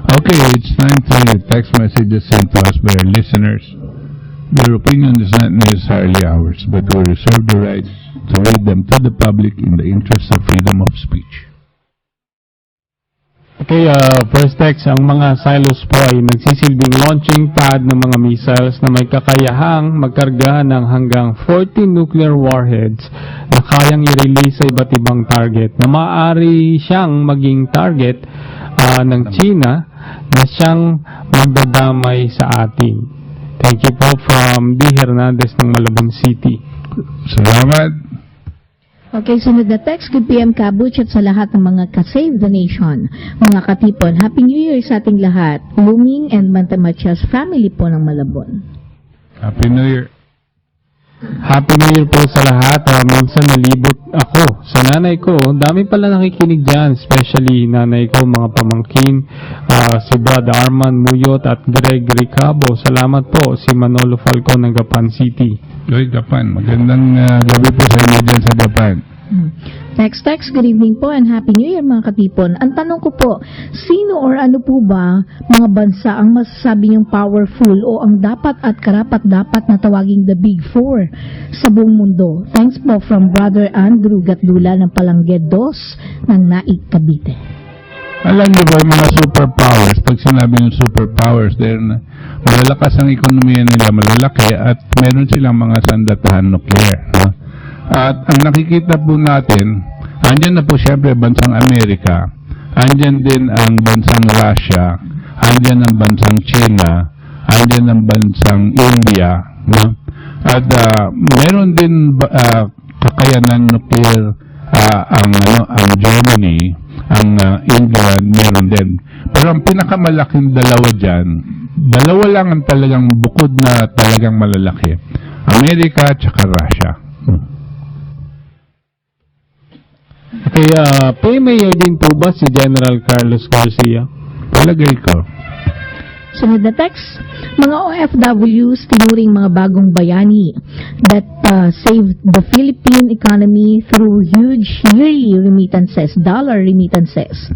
Okay, it's time for your text messages sent to us by our listeners. Their opinion is not necessarily ours, but we reserve the right to read them to the public in the interest of freedom of speech. Okay, first text, ang mga silos po ay nagsisilbing launching pad ng mga missiles na may kakayahang magkarga ng hanggang 40 nuclear warheads na kayang i-release sa iba't ibang target na maaari siyang maging target ng China na siyang magdadamay sa atin. Thank you po from D. Hernandez ng Malabon City. Salamat. Okay, sunod na text, good PM Kabuch at sa lahat ng mga ka-Save the Nation. Mga katipon, Happy New Year sa ating lahat. Luming and Mantamachas family po ng Malabon. Happy New Year. Happy New Year po sa lahat. Minsan nalibot ako sa nanay ko. Dami pala nakikinig dyan, especially nanay ko, mga pamangkin, si Brad Arman Muyot at Greg Ricabo. Salamat po, si Manolo Falcon ng Gapan City. Joy, Japan. Magandang gabi po sa inyo dyan sa Japan. Text, good evening po and Happy New Year mga katipon. Ang tanong ko po, sino or ano po ba mga bansa ang masasabi niyong powerful o ang dapat at karapat-dapat na tawaging the Big Four sa buong mundo? Thanks po from Brother Andrew Gatdula ng Palangge 2 ng Naik, Cavite. Alam niyo ba yung mga superpowers, pag sinabi ng superpowers, malalakas ang ekonomiya nila, malalaki, at meron silang mga sandatahan nuclear. No? At ang nakikita po natin, andyan na po siyempre bansang Amerika, andyan din ang bansang Russia, andyan ang bansang China, andyan ang bansang India, no? At meron din kakayanan nuclear ang Germany, ang England, meron din. Pero ang pinakamalaking dalawa dyan, dalawa lang ang talagang bukod na talagang malalaki. Amerika at saka Russia. Okay, Mayor din po ba si General Carlos Garcia? Palagay ko. Sunod na text, mga OFWs tinuring mga bagong bayani that saved the Philippine economy through huge yearly remittances, dollar remittances.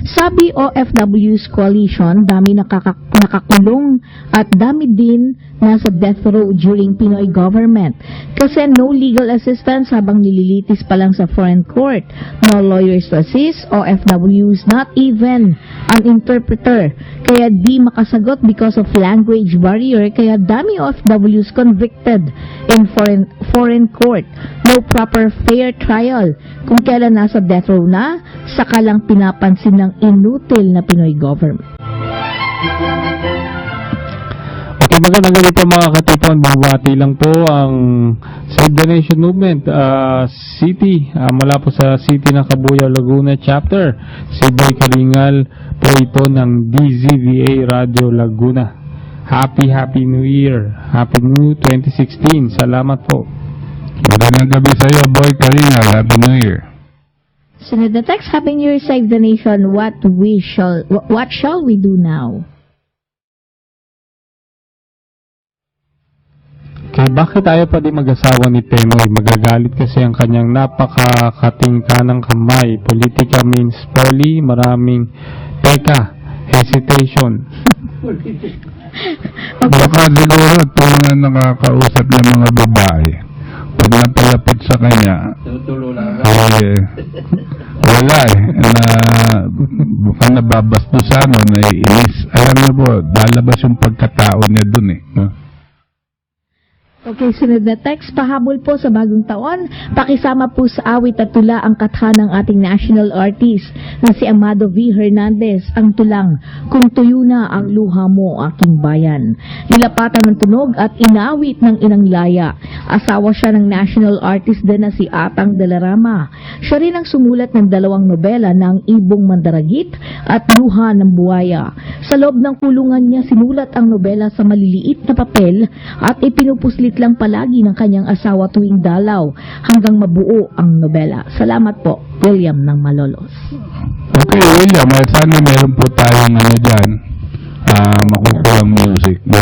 Sabi OFWs Coalition, dami nakakulong at dami din nasa death row during Pinoy government. Kasi no legal assistance habang nililitis pa lang sa foreign court. No lawyers to assist, OFWs not even an interpreter. Kaya di makasagot because of language barrier, kaya dami OFWs convicted in foreign court. No proper fair trial. Kung kailan nasa death row na, saka lang pinapansin ng inutil na Pinoy government. Okay, magandang gabi po mga katipon. Bumabati lang po ang Save the Nation Movement City, mula po sa City ng Cabuyao, Laguna Chapter. Si Boy Karingal po ito ng DZVA Radio Laguna. Happy New Year. Happy New 2016. Salamat po. Magandang gabi sa iyo, Boy Karingal. Happy New Year. Sunod na text, Happy New Year, Save the Nation. What shall we do now? Okay, bakit ayaw pa din mag-asawa ni Tenoy? Magagalit kasi ang kanyang napakakatingkanang kamay. Politika means poly, maraming teka, hesitation. Baka siguro itong nakakausap ng mga babae, pag napalapit sa kanya, wala baka nababastusan o naiinis. Alam niyo po, lalabas yung pagkatao niya dun eh. No? Okay, sunod na text, pahabol po sa bagong taon. Pakisama po sa awit at tula ang katha ng ating national artist na si Amado V. Hernandez, ang tulang, Kung Tuyo Na Ang Luha Mo Aking Bayan. Nilapatan ng tunog at inawit ng Inang Laya Asawa siya ng national artist din na si Atang de la Rama. Siya rin ang sumulat ng 2 nobela ng Ibong Mandaragit at Luha ng Buwaya. Sa loob ng kulungan niya, sinulat ang nobela sa maliliit na papel at ipinupuslit lang palagi ng kanyang asawa tuwing dalaw hanggang mabuo ang nobela. Salamat po, William ng Malolos. Okay, William, sana meron po tayong dyan, makukulang music, no?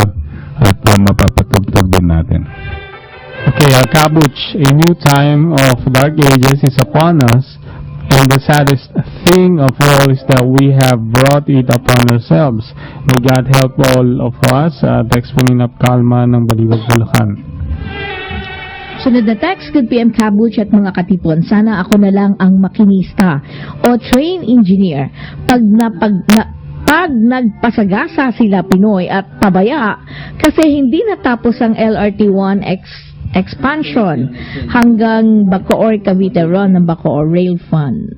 At mapapatugtog din natin. Okay, Kabuch, a new time of dark ages is upon us, and the saddest thing of all is that we have brought it upon ourselves. May God help all of us. Text po ni Napkalma ng Baliwag, Bulacan. Sunod na text, Good PM Kabuch at mga katipon. Sana ako na lang ang makinista o train engineer. Pag nagpasagasa sila Pinoy at pabaya kasi hindi natapos ang LRT-1 expansion hanggang Bacoor Cavite Run ng Bacoor Rail Fund.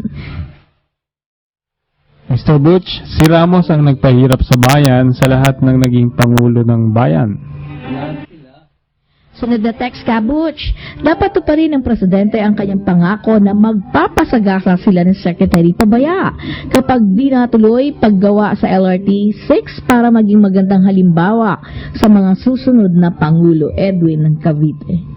Mr. Butch, si Ramos ang nagpahirap sa bayan sa lahat ng naging Pangulo ng Bayan. Sunod na text, Kabuch. Dapat tuparin ng presidente ang kanyang pangako na magpapasagasa sila ng Secretary Pabaya kapag di natuloy paggawa sa LRT 6 para maging magandang halimbawa sa mga susunod na Pangulo. Edwin ng Cavite.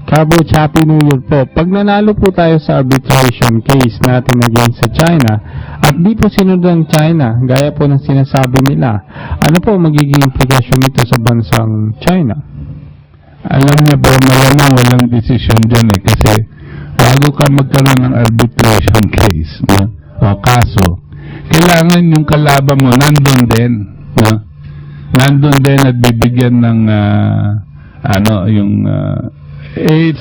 Kabuch, Happy New Year po. Pag nanalo po tayo sa arbitration case natin against sa China at di po sinunod ang China, gaya po ng sinasabi nila, ano po magiging implikasyon nito sa bansang China? Alam niya ba, malamang walang desisyon dyan kasi bago ka magkaroon ng arbitration case, no? O kaso, kailangan yung kalaban mo nandun din, no? Nandun din at bibigyan ng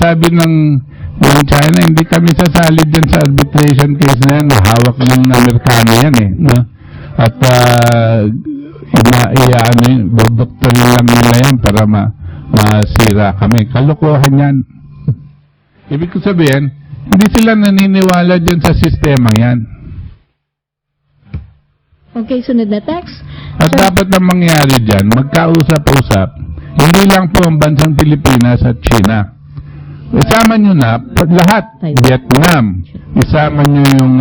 sabi ng China, hindi kami sasali dyan sa arbitration case na yan, hawak ng Amerikano yan no? At doktorin lang nila yan para masira kami. Kalokohan yan. Ibig ko sabihin, hindi sila naniniwala dyan sa sistema yan. Okay, sunod na text. At dapat na mangyari dyan, magkausap-usap, hindi lang po ang bansang Pilipinas at China. Isama nyo na lahat, Vietnam, isama nyo yung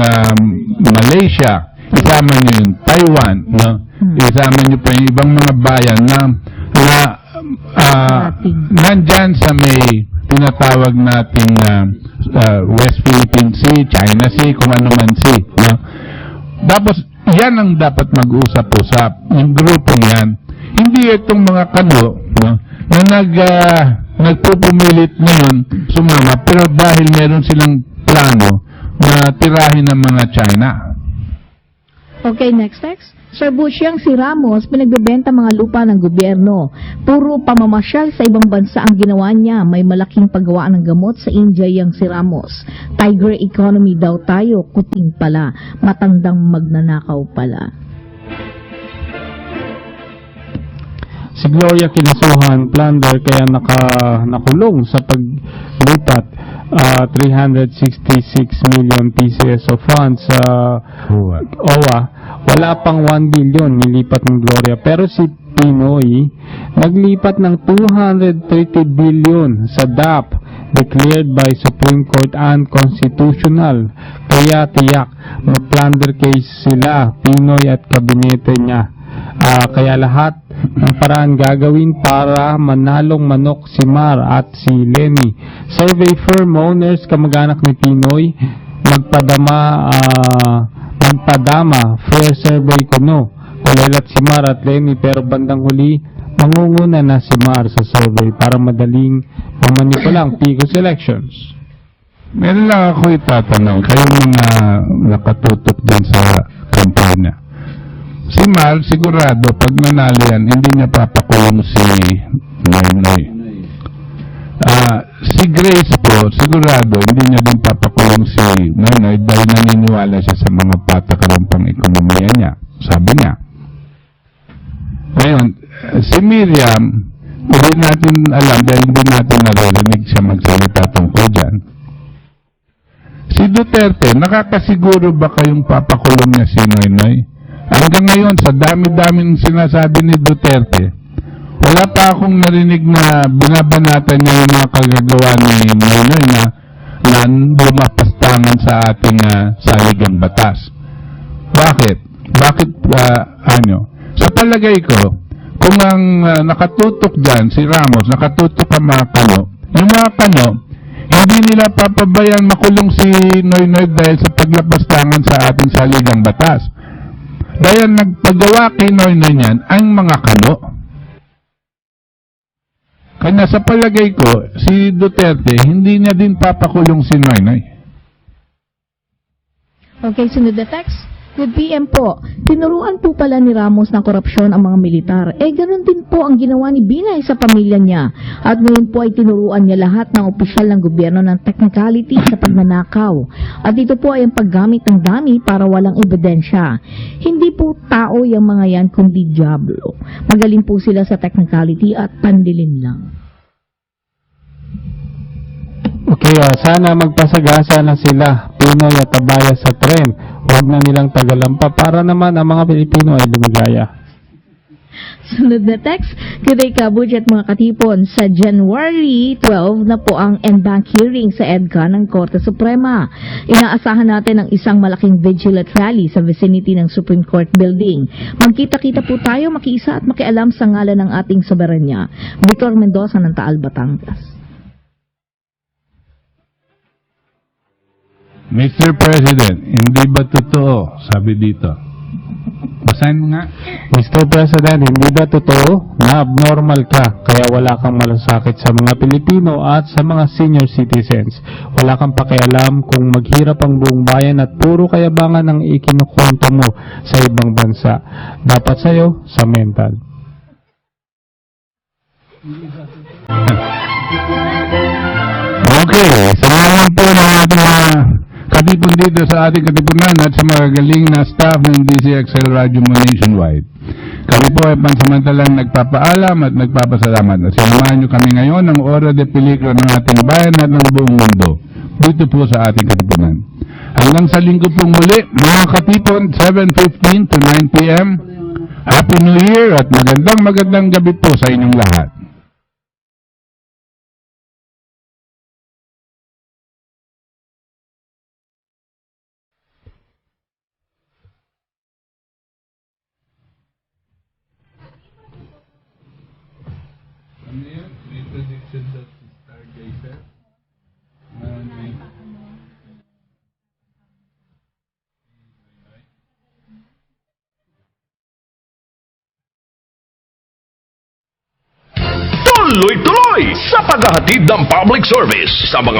Malaysia, isama nyo yung Taiwan, no? Isama nyo pa yung ibang mga bayan na nandyan sa may tinatawag nating West Philippine Sea, China Sea, kung ano man sea, no? Tapos, yan ang dapat mag-usap-usap, yung grupong yan. Hindi itong mga kano, no? Na nagpupumilit ngayon sumama, pero dahil meron silang plano na tirahin ng mga China. Okay, next text. Sir Butch, yang si Ramos, pinagbebenta mga lupa ng gobyerno. Puro pamamasyal sa ibang bansa ang ginawa niya. May malaking paggawa ng gamot sa India yang si Ramos. Tiger economy daw tayo, kuting pala. Matandang magnanakaw pala. Si Gloria kinasuhan, plunder, kaya nakulong sa paglipat 366 million pieces of funds sa OWA. Wala pang 1 billion nilipat ng Gloria. Pero si Pinoy, naglipat ng 230 billion sa DAP, declared by Supreme Court unconstitutional. Kaya tiyak, mag-plunder case sila, Pinoy at kabinete niya. Kaya lahat ng paraan gagawin para manalong manok si Mar at si Lenny. Survey firm owners, kamag-anak ni Pinoy, magpadama, fair survey kuno. Kulelat si Mar at Lenny, pero bandang huli, mangunguna na si Mar sa survey para madaling mamanipulang Pigos elections. Meron lang ako itatanong, kayong mga nakatutok din sa kampanya. Si Mar, sigurado, pag nanalo yan, hindi niya papakulong si Noynoy. Si Grace po, sigurado, hindi niya din papakulong si Noynoy dahil naniniwala siya sa mga patakaran pang ekonomiya niya. Sabi niya. Ngayon, si Miriam, hindi natin alam dahil hindi natin naririnig siya magsalita tungkol dyan. Si Duterte, nakakasiguro ba kayong papakulong niya si Noynoy? Hanggang ngayon, sa dami-daming sinasabi ni Duterte, wala pa akong narinig na binabanatan niya yung mga kagagawa ni Noynoy na bumapastangan sa ating saligang batas. Bakit? Bakit Sa palagay ko, kung ang nakatutok dyan, si Ramos, nakatutok ang mga kano, yung mga kano, hindi nila papabayang makulong si Noynoy dahil sa paglapastangan sa ating saligang batas. Dahil nagpagawa kay Noynoy niyan ang mga kano. Kanya sa palagay ko, si Duterte, hindi niya din papakulong si Noynoy. Okay, sunod na text. Good PM po. Tinuruan po pala ni Ramos ng korupsyon ang mga militar. Ganun din po ang ginawa ni Binay sa pamilya niya. At ngayon po ay tinuruan niya lahat ng opisyal ng gobyerno ng technicality sa pagnanakaw. At ito po ay ang paggamit ng dami para walang ebidensya. Hindi po tao yung mga yan, kundi diablo. Magaling po sila sa technicality at pandilin lang. Okay, sana magpasagasa na sila, Pinoy at Abaya sa tren. Huwag na nilang tagalampa para naman ang mga Pilipino ay lumigaya. Sunod na text, good day Kabuj at mga katipon. Sa January 12 na po ang en-bank hearing sa EDCA ng Korte Suprema. Inaasahan natin ang isang malaking vigilant rally sa vicinity ng Supreme Court Building. Magkita-kita po tayo, makiisa at makialam sa ngalan ng ating soberanya. Victor Mendoza ng Taal, Batangas. Mr. President, hindi ba totoo? Sabi dito. Basahin mo nga. Mr. President, hindi ba totoo na abnormal ka kaya wala kang malasakit sa mga Pilipino at sa mga senior citizens? Wala kang pakialam kung maghirap ang buong bayan at puro kayabangan ang ikinukwento mo sa ibang bansa. Dapat sa'yo, sa mental. Okay, salamat po ng ating mga katipon dito sa ating katipunan at sa mga galing na staff ng DZXL Radio mo nationwide. Kami po ay pansamantalang nagpapaalam at nagpapasalamat at sinamahan nyo kami ngayon ng ora de peligro ng ating bayan at ng buong mundo dito po sa ating katipunan. Hanggang sa linggo pong muli, mga katipon, 7:15 to 9 p.m. Happy New Year at magandang gabi po sa inyong lahat. May prediction that Stargazer Tuloy-tuloy sa paghahatid ng public service sa mga